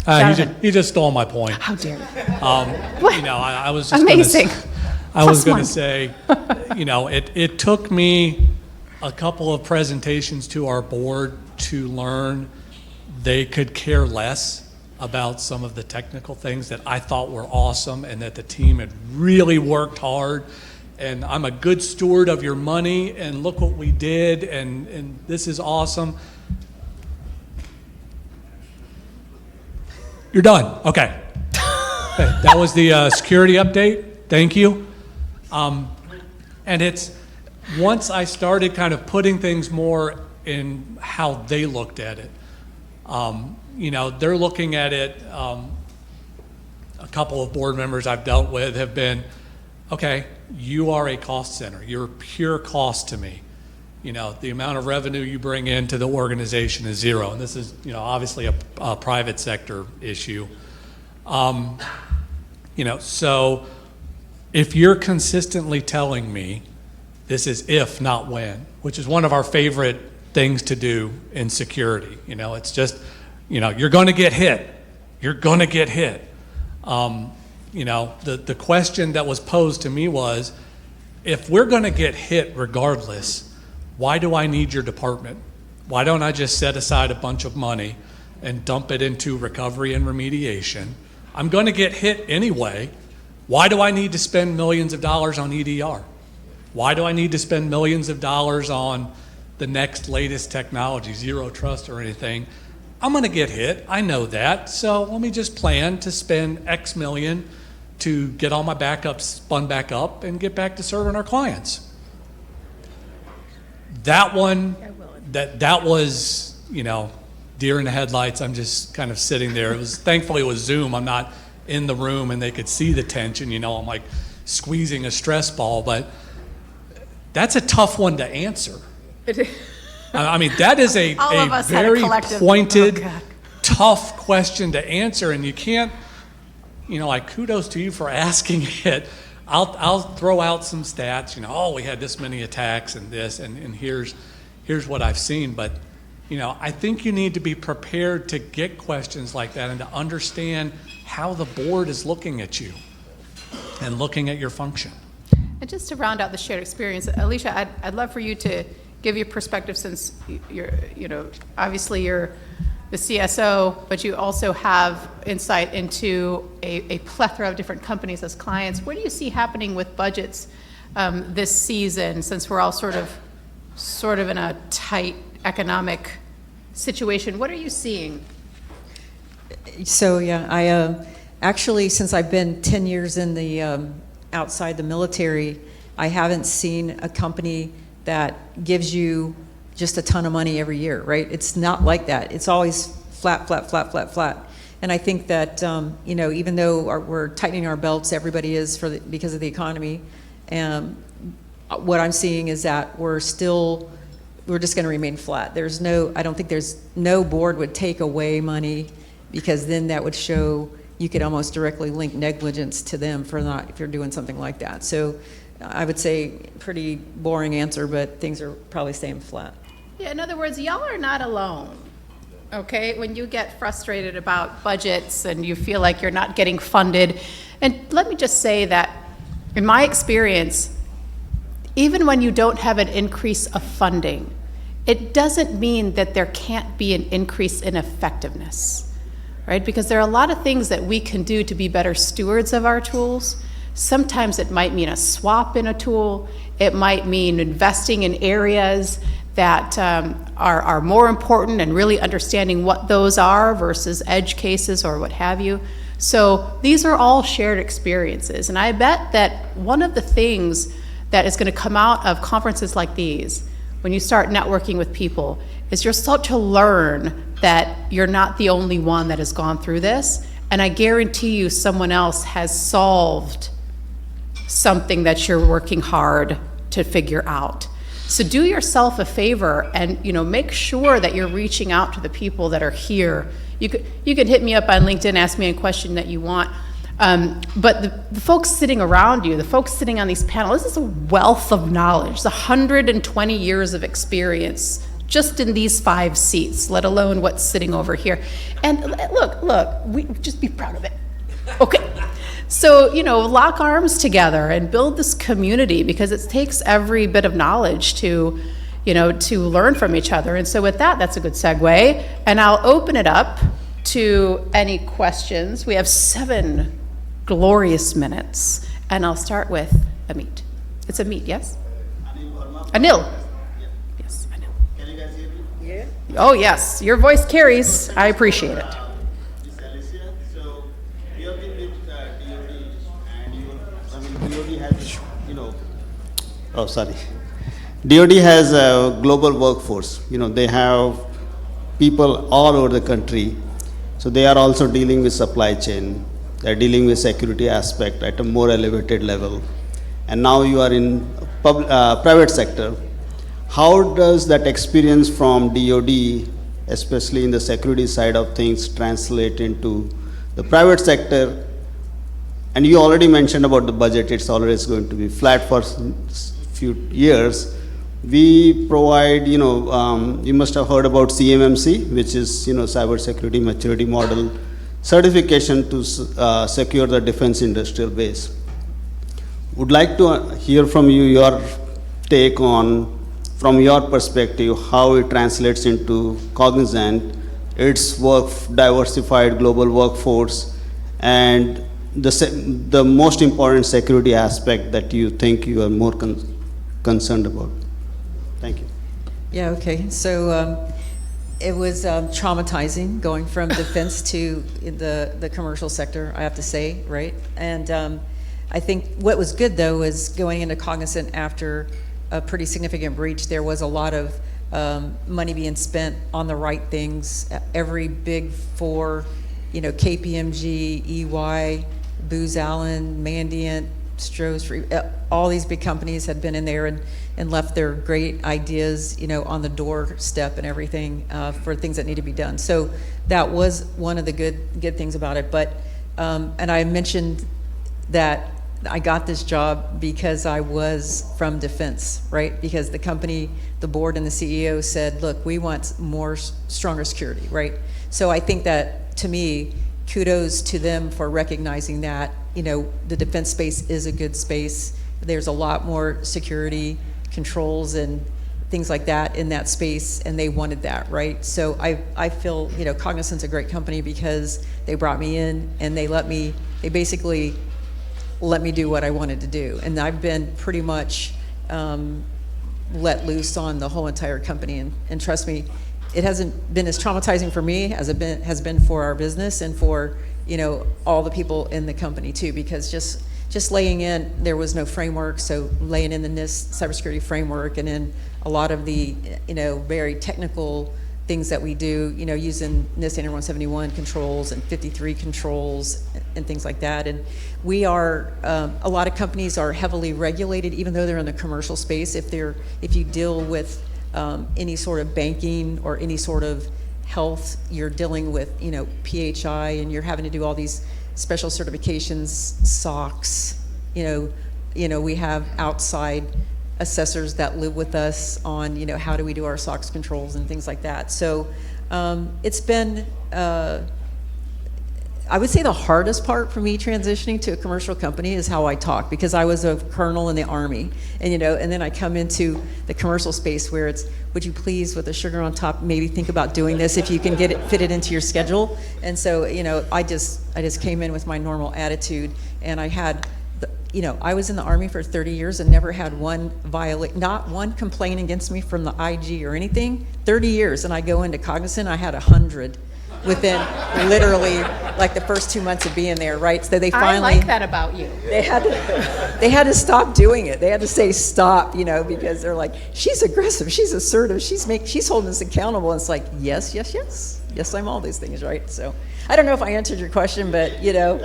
You just stole my point. How dare you? I was just Amazing. Going to say, it took me a couple of presentations to our board to learn they could care less about some of the technical things that I thought were awesome and that the team had really worked hard. And I'm a good steward of your money, and look what we did, and this is awesome. You're done. Okay. That was the security update. Thank you. And it's, once I started kind of putting things more in how they looked at it, they're looking at it, a couple of board members I've dealt with have been, okay, you are a cost center. You're pure cost to me. The amount of revenue you bring into the organization is zero. And this is, obviously a private sector issue. So if you're consistently telling me this is if, not when, which is one of our favorite things to do in security. It's just, you're going to get hit. You're going to get hit. The question that was posed to me was, if we're going to get hit regardless, why do I need your department? Why don't I just set aside a bunch of money and dump it into recovery and remediation? I'm going to get hit anyway. Why do I need to spend millions of dollars on EDR? Why do I need to spend millions of dollars on the next latest technology, zero trust or anything? I'm going to get hit. I know that. So let me just plan to spend X million to get all my backups spun back up and get back to serving our clients. That one, that was, deer in the headlights. I'm just kind of sitting there. Thankfully it was Zoom. I'm not in the room and they could see the tension. I'm like squeezing a stress ball, but that's a tough one to answer. I mean, that is a very pointed, tough question to answer, and you can't, kudos to you for asking it, I'll throw out some stats, oh, we had this many attacks and this, and here's what I've seen. But, I think you need to be prepared to get questions like that and to understand how the board is looking at you and looking at your function. And just to round out the shared experience, Alicia, I'd love for you to give your perspective, since you're, obviously you're the CSO, but you also have insight into a plethora of different companies as clients. What do you see happening with budgets this season, since we're all sort of in a tight economic situation? What are you seeing? So yeah, I actually, since I've been 10 years in the outside the military, I haven't seen a company that gives you just a ton of money every year, right? It's not like that. It's always flat, flat, flat, flat, flat. And I think that, even though we're tightening our belts, everybody is because of the economy, what I'm seeing is that we're just going to remain flat. I don't think no board would take away money, because then that would show you could almost directly link negligence to them if you're doing something like that. So I would say pretty boring answer, but things are probably staying flat. Yeah, in other words, y'all are not alone, okay? When you get frustrated about budgets and you feel like you're not getting funded. And let me just say that, in my experience, even when you don't have an increase of funding, it doesn't mean that there can't be an increase in effectiveness, right? Because there are a lot of things that we can do to be better stewards of our tools. Sometimes it might mean a swap in a tool. It might mean investing in areas that are more important and really understanding what those are versus edge cases or what have you. So these are all shared experiences. And I bet that one of the things that is going to come out of conferences like these, when you start networking with people, is you'll start to learn that you're not the only one that has gone through this. And I guarantee you someone else has solved something that you're working hard to figure out. So do yourself a favor and make sure that you're reaching out to the people that are here. You could hit me up on LinkedIn, ask me a question that you want. But the folks sitting around you, the folks sitting on these panels, this is a wealth of knowledge. It's 120 years of experience just in these 5 seats, let alone what's sitting over here. And look, we just be proud of it. Okay. So, lock arms together and build this community, because it takes every bit of knowledge to learn from each other. And so with that, that's a good segue. And I'll open it up to any questions. We have 7 glorious minutes. And I'll start with Amit. It's Amit, yes? Anil. Yes, Anil. Can you guys hear me? Yeah. Oh, yes. Your voice carries. I appreciate it. This is Alicia. So you have been with DoD, and DoD has, DoD has a global workforce. They have people all over the country. So they are also dealing with supply chain. They're dealing with security aspect at a more elevated level. And now you are in private sector. How does that experience from DoD, especially in the security side of things, translate into the private sector? And you already mentioned about the budget. It's always going to be flat for few years. We provide, you must have heard about CMMC, which is, cybersecurity maturity model certification to secure the defense industrial base. Would like to hear from you your take on, from your perspective, how it translates into Cognizant, its diversified global workforce, and the most important security aspect that you think you are more concerned about. Thank you. Yeah, okay. So it was traumatizing going from defense to the commercial sector, I have to say, right? And I think what was good, though, was going into Cognizant after a pretty significant breach. There was a lot of money being spent on the right things. Every big 4, KPMG, EY, Booz Allen, Mandiant, Stroh's, all these big companies had been in there and left their great ideas, on the doorstep and everything for things that need to be done. So that was one of the good things about it. But and I mentioned that I got this job because I was from defense, right? Because the company, the board and the CEO said, look, we want stronger security, right? So I think that, to me, kudos to them for recognizing that, the defense space is a good space. There's a lot more security controls and things like that in that space, and they wanted that, right? So I feel, Cognizant's a great company because they brought me in and they basically let me do what I wanted to do. And I've been pretty much let loose on the whole entire company. And trust me, it hasn't been as traumatizing for me as it has been for our business and for, all the people in the company too, because just laying in, there was no framework, so laying in the NIST cybersecurity framework, and then a lot of the, very technical things that we do, using NIST standard 171 controls and 53 controls and things like that. And we are, a lot of companies are heavily regulated, even though they're in the commercial space. If you deal with any sort of banking or any sort of health, you're dealing with, PHI, and you're having to do all these special certifications, SOX, we have outside assessors that live with us on, how do we do our SOX controls and things like that. So it's been, I would say the hardest part for me transitioning to a commercial company is how I talk, because I was a colonel in the Army, and and then I come into the commercial space where it's, would you please, with the sugar on top, maybe think about doing this if you can fit it into your schedule. And so, I just came in with my normal attitude, and I had, I was in the Army for 30 years and never had not one complaint against me from the IG or anything. 30 years, and I go into Cognizant, I had 100 within literally like the first 2 months of being there, right? So they finally— I like that about you. They had to stop doing it. They had to say stop, because they're like, she's aggressive, she's assertive, she's holding us accountable. And it's like, yes, I'm all these things, right? So I don't know if I answered your question, but yeah.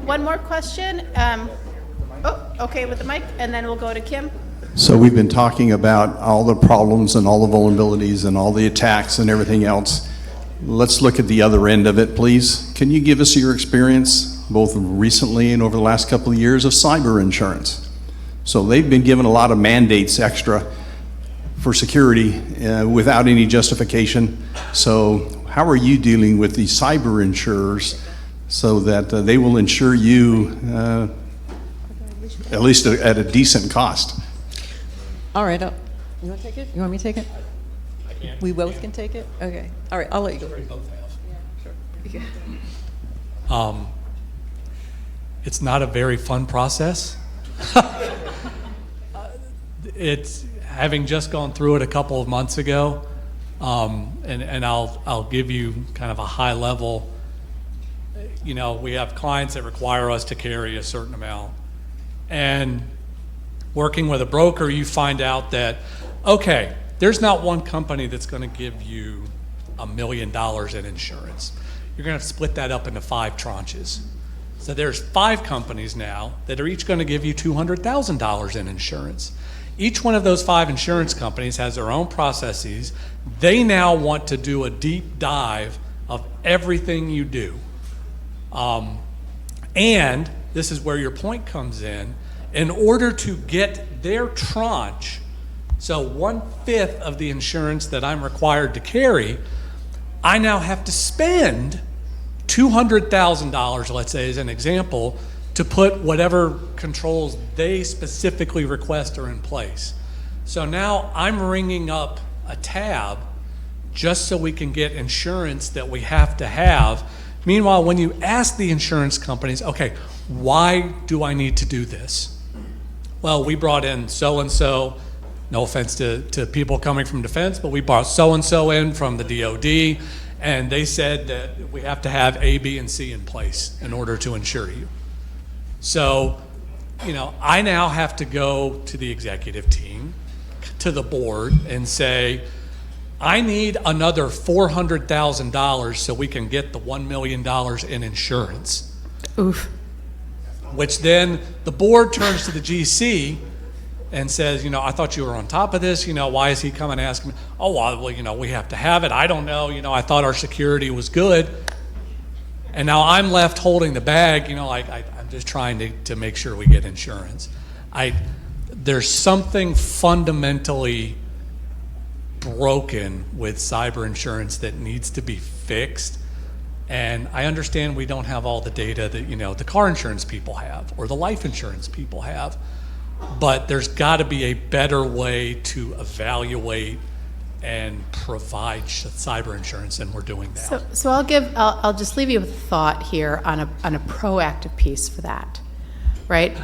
One more question. Okay, with the mic, and then we'll go to Kim. So we've been talking about all the problems and all the vulnerabilities and all the attacks and everything else. Let's look at the other end of it, please. Can you give us your experience, both recently and over the last couple of years, of cyber insurance? So they've been given a lot of mandates extra for security without any justification. So how are you dealing with the cyber insurers so that they will insure you at least at a decent cost? All right, you want to take it? You want me to take it? We both can take it? Okay. All right, I'll let you go. We both have. Sure. It's not a very fun process. It's having just gone through it a couple of months ago, and I'll give you kind of a high level. We have clients that require us to carry a certain amount, and working with a broker, you find out that, okay, there's not one company that's going to give you $1 million in insurance. You're going to split that up into 5 tranches. So there's 5 companies now that are each going to give you $200,000 in insurance. Each one of those 5 insurance companies has their own processes. They now want to do a deep dive of everything you do. And this is where your point comes in order to get their tranche, so 1/5 of the insurance that I'm required to carry, I now have to spend $200,000, let's say as an example, to put whatever controls they specifically request are in place. So now I'm ringing up a tab just so we can get insurance that we have to have. Meanwhile, when you ask the insurance companies, okay, why do I need to do this? Well, we brought in so-and-so. No offense to people coming from defense, but we brought so-and-so in from the DOD, and they said that we have to have A, B, and C in place in order to insure you. So, I now have to go to the executive team, to the board, and say, I need another $400,000 so we can get the $1 million in insurance. Oof. Which then the board turns to the GC and says, I thought you were on top of this, why is he coming asking me? Oh, well, we have to have it. I don't know, I thought our security was good. And now I'm left holding the bag, I'm just trying to make sure we get insurance. There's something fundamentally broken with cyber insurance that needs to be fixed. And I understand we don't have all the data that, the car insurance people have or the life insurance people have, but there's got to be a better way to evaluate and provide cyber insurance than we're doing now. So I'll just leave you with a thought here on a proactive piece for that, right?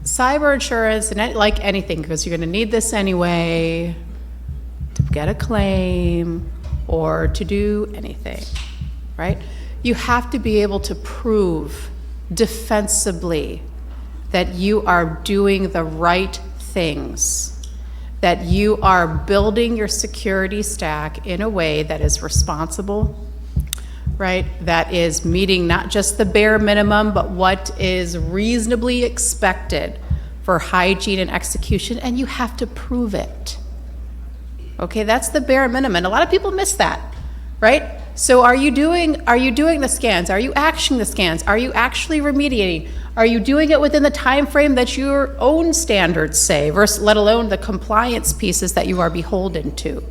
Cyber insurance, and like anything, because you're going to need this anyway to get a claim or to do anything, right? You have to be able to prove defensibly that you are doing the right things, that you are building your security stack in a way that is responsible, right? That is meeting not just the bare minimum, but what is reasonably expected for hygiene and execution, and you have to prove it. Okay, that's the bare minimum, and a lot of people miss that, right? So are you doing the scans? Are you actioning the scans? Are you actually remediating? Are you doing it within the time frame that your own standards say, versus let alone the compliance pieces that you are beholden to?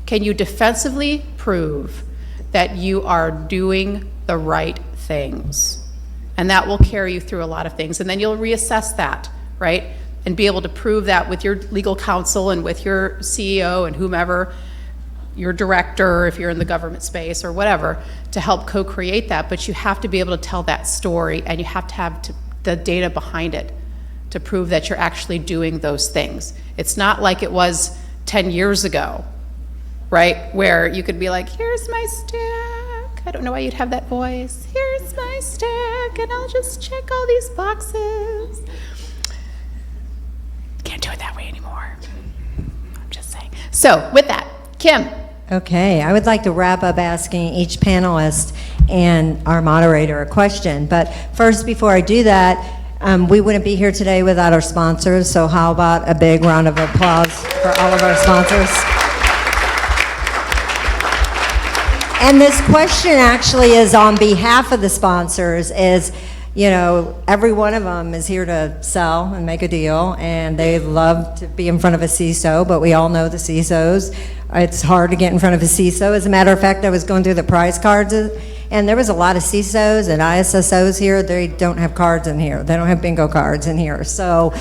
Can you defensively prove that you are doing the right things? And that will carry you through a lot of things. And then you'll reassess that, right? And be able to prove that with your legal counsel and with your CEO and whomever, your director, if you're in the government space or whatever, to help co-create that. But you have to be able to tell that story, and you have to have the data behind it to prove that you're actually doing those things. It's not like it was 10 years ago, right? Where you could be like, here's my stack. I don't know why you'd have that voice. Here's my stack, and I'll just check all these boxes. Can't do it that way anymore. I'm just saying. So with that, Kim. Okay, I would like to wrap up asking each panelist and our moderator a question. But first, before I do that, we wouldn't be here today without our sponsors, so how about a big round of applause for all of our sponsors? And this question actually is on behalf of the sponsors, every one of them is here to sell and make a deal, and they love to be in front of a CISO, but we all know the CISOs. It's hard to get in front of a CISO. As a matter of fact, I was going through the prize cards, and there was a lot of CISOs and ISSOs here. They don't have cards in here. They don't have bingo cards in here. So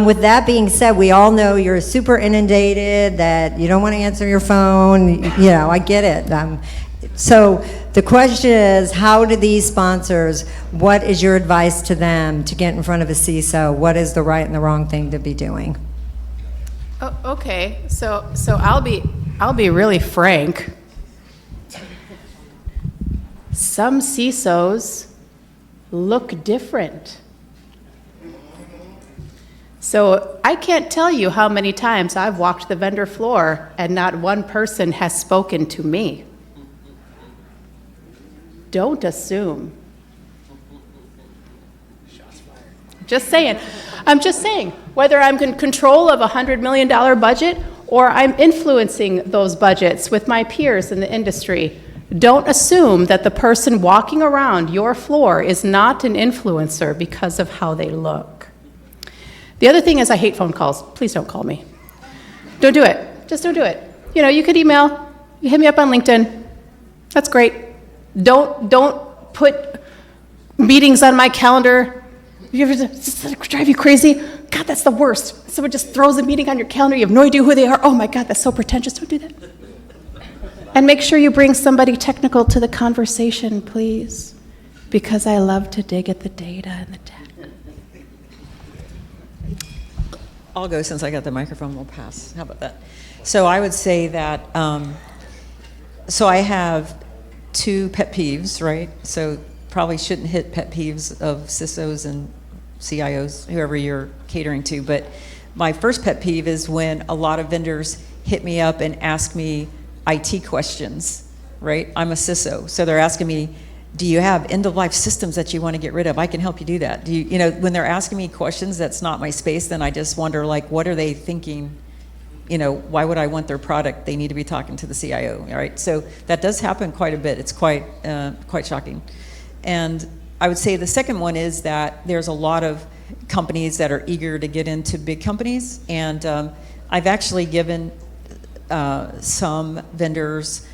with that being said, we all know you're super inundated, that you don't want to answer your phone. I get it. So the question is, how do these sponsors, what is your advice to them to get in front of a CISO? What is the right and the wrong thing to be doing? Oh, okay, so I'll be really frank. Some CISOs look different. So I can't tell you how many times I've walked the vendor floor and not one person has spoken to me. Don't assume. Just saying. I'm just saying, whether I'm in control of a $100 million budget or I'm influencing those budgets with my peers in the industry, don't assume that the person walking around your floor is not an influencer because of how they look. The other thing is, I hate phone calls. Please don't call me. Don't do it. Just don't do it. You could email. You hit me up on LinkedIn. That's great. Don't put meetings on my calendar. Does that drive you crazy? God, that's the worst. Someone just throws a meeting on your calendar. You have no idea who they are. Oh my God, that's so pretentious. Don't do that. And make sure you bring somebody technical to the conversation, please, because I love to dig at the data and the tech. I'll go since I got the microphone. We'll pass. How about that? So I would say that, so I have 2 pet peeves, right? So probably shouldn't hit pet peeves of CISOs and CIOs, whoever you're catering to. But my first pet peeve is when a lot of vendors hit me up and ask me IT questions, right? I'm a CISO, so they're asking me, do you have end-of-life systems that you want to get rid of? I can help you do that. Do you, when they're asking me questions that's not my space, then I just wonder, what are they thinking? Why would I want their product? They need to be talking to the CIO, all right? So that does happen quite a bit. It's quite shocking. And I would say the second one is that there's a lot of companies that are eager to get into big companies, and I've actually given some vendors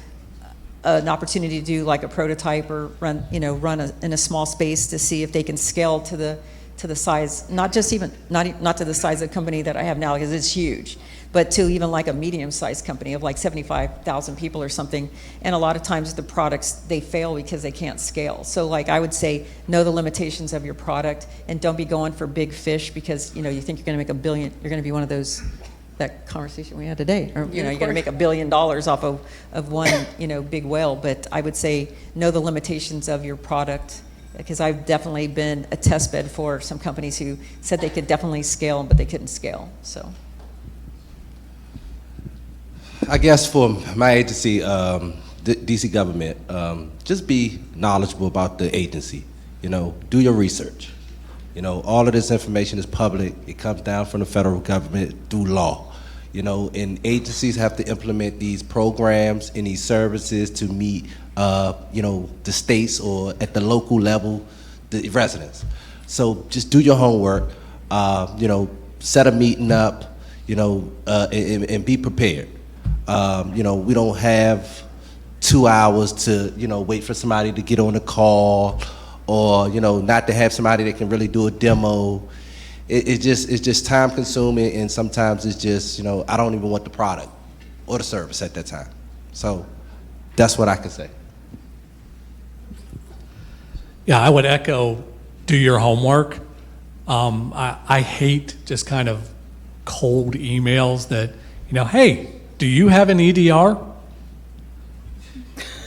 an opportunity to do like a prototype or run in a small space to see if they can scale to the size, not to the size of the company that I have now, because it's huge, but to even like a medium-sized company of like 75,000 people or something. And a lot of times the products, they fail because they can't scale. So like I would say, know the limitations of your product, and don't be going for big fish because you think you're going to make $1 billion. You're going to be one of those, that conversation we had today, or you're going to make $1 billion off of one big whale. But I would say, know the limitations of your product, because I've definitely been a test bed for some companies who said they could definitely scale, but they couldn't scale. So I guess for my agency, DC government, just be knowledgeable about the agency. Do your research. All of this information is public. It comes down from the federal government through law. And agencies have to implement these programs and these services to meet, the states or at the local level, the residents. So just do your homework. Set a meeting up. And be prepared. We don't have 2 hours to, wait for somebody to get on a call, or, not to have somebody that can really do a demo. It's just time consuming, and sometimes it's just, I don't even want the product or the service at that time. So that's what I can say. Yeah, I would echo, do your homework. I hate just kind of cold emails that, hey, do you have an EDR?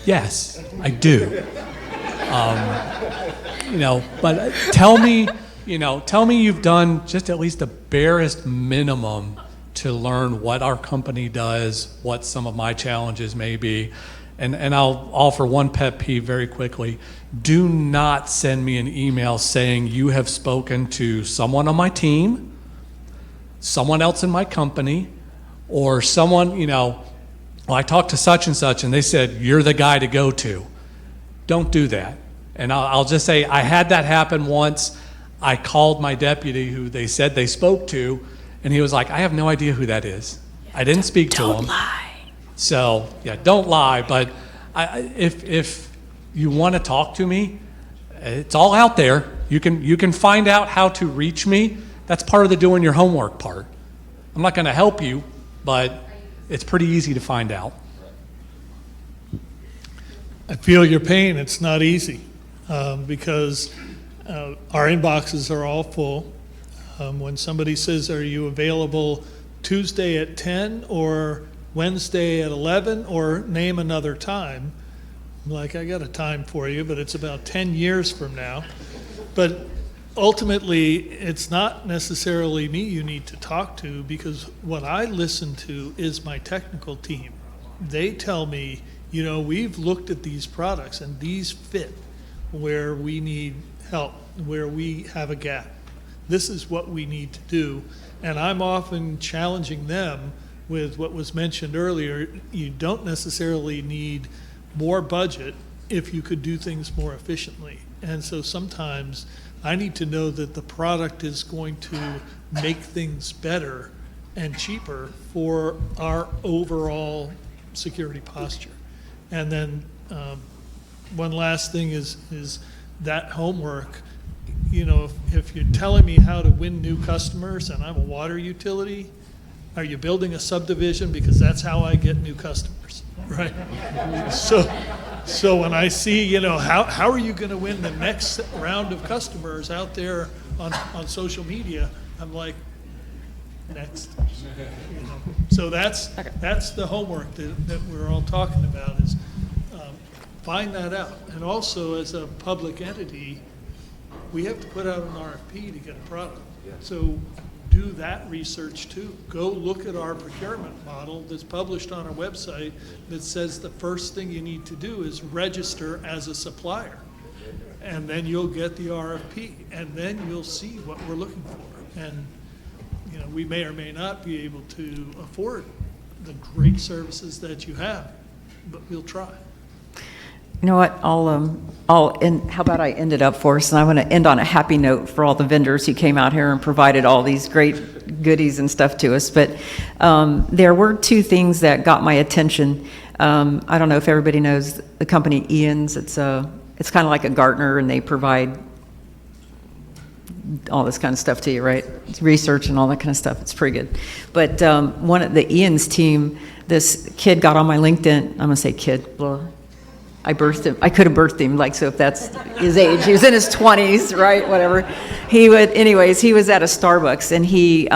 Yes, I do. But tell me you've done just at least the barest minimum to learn what our company does, what some of my challenges may be. And I'll offer one pet peeve very quickly. Do not send me an email saying you have spoken to someone on my team, someone else in my company, or someone, I talked to such and such and they said, you're the guy to go to. Don't do that. And I'll just say, I had that happen once. I called my deputy who they said they spoke to, and he was like, I have no idea who that is. I didn't speak to him. Don't lie. So, yeah, don't lie. But if you want to talk to me, it's all out there. You can find out how to reach me. That's part of the doing your homework part. I'm not going to help you, but it's pretty easy to find out. I feel your pain. It's not easy because our inboxes are all full. When somebody says, are you available Tuesday at 10 or Wednesday at 11 or name another time, I'm like, I got a time for you, but it's about 10 years from now. But ultimately, it's not necessarily me you need to talk to, because what I listen to is my technical team. They tell me, we've looked at these products and these fit where we need help, where we have a gap. This is what we need to do. And I'm often challenging them with what was mentioned earlier. You don't necessarily need more budget if you could do things more efficiently. And so sometimes I need to know that the product is going to make things better and cheaper for our overall security posture. And then one last thing is that homework. If you're telling me how to win new customers and I'm a water utility, are you building a subdivision? Because that's how I get new customers, right? So when I see, how are you going to win the next round of customers out there on social media, I'm like, next. So that's the homework that we're all talking about, is find that out. And also, as a public entity, we have to put out an RFP to get a product. So do that research too. Go look at our procurement model that's published on our website that says the first thing you need to do is register as a supplier. And then you'll get the RFP, and then you'll see what we're looking for. And we may or may not be able to afford the great services that you have, but we'll try. You know what, how about I end it up for us, and I want to end on a happy note for all the vendors who came out here and provided all these great goodies and stuff to us, but there were two things that got my attention. I don't know if everybody knows the company Ian's. It's kind of like a Gartner, and they provide all this kind of stuff to you, right? It's research and all that kind of stuff. It's pretty good. But one of the Ian's team, this kid got on my LinkedIn. I'm gonna say kid. Blah. I birthed him. I could have birthed him, like, so if that's his age. He was in his 20s, right? Whatever. He was at a Starbucks, and he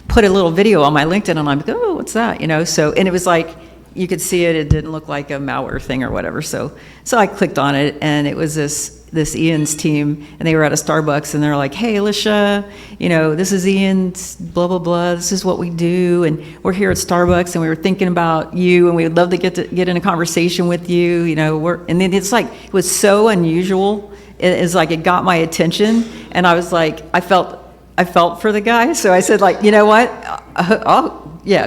put a little video on my LinkedIn, and I'm like, oh, what's that? You know, so, and it was like, you could see it didn't look like a malware thing or whatever. So I clicked on it, and it was this Ian's team, and they were at a Starbucks, and they're like, hey, Alicia, you know, this is Ian's, blah, blah, blah, this is what we do, and we're here at Starbucks, and we were thinking about you, and we would love to get in a conversation with you, you know, and then it's like, it was so unusual, it's like, it got my attention, and I was like, I felt for the guy, so I said, like, you know what,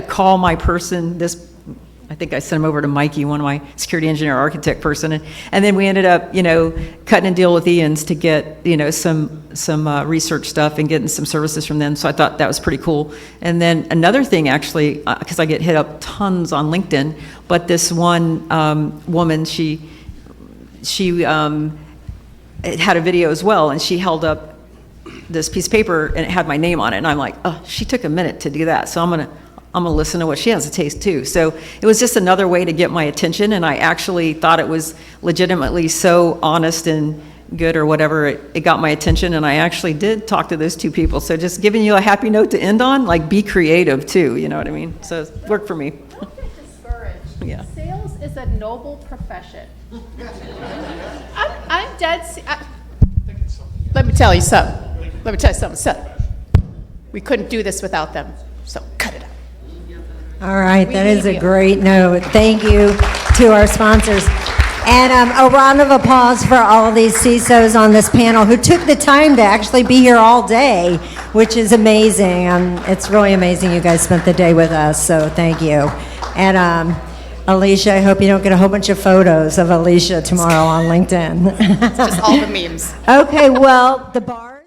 call my person, I think I sent him over to Mikey, one of my security engineer architect person, and then we ended up, you know, cutting a deal with Ian's to get, you know, some research stuff and getting some services from them. So I thought that was pretty cool. And then another thing, actually, because I get hit up tons on LinkedIn, but this one woman, she had a video as well, and she held up this piece of paper and it had my name on it, and I'm like, oh, she took a minute to do that, so I'm gonna listen to what she has to taste too. So it was just another way to get my attention, and I actually thought it was legitimately so honest and good or whatever, it got my attention, and I actually did talk to those two people. So just giving you a happy note to end on, like, be creative too, you know what I mean? So it worked for me. Don't get discouraged. Yeah. Sales is a noble profession. I'm dead. Let me tell you something. So, we couldn't do this without them, so cut it out. All right, that We is need a you. great note. Thank you to our sponsors. And a round of applause for all these CISOs on this panel who took the time to actually be here all day, which is amazing. It's really amazing you guys spent the day with us, so thank you. And Alicia, I hope you don't get a whole bunch of photos of Alicia tomorrow on LinkedIn. Just all the memes. Okay, well, the bar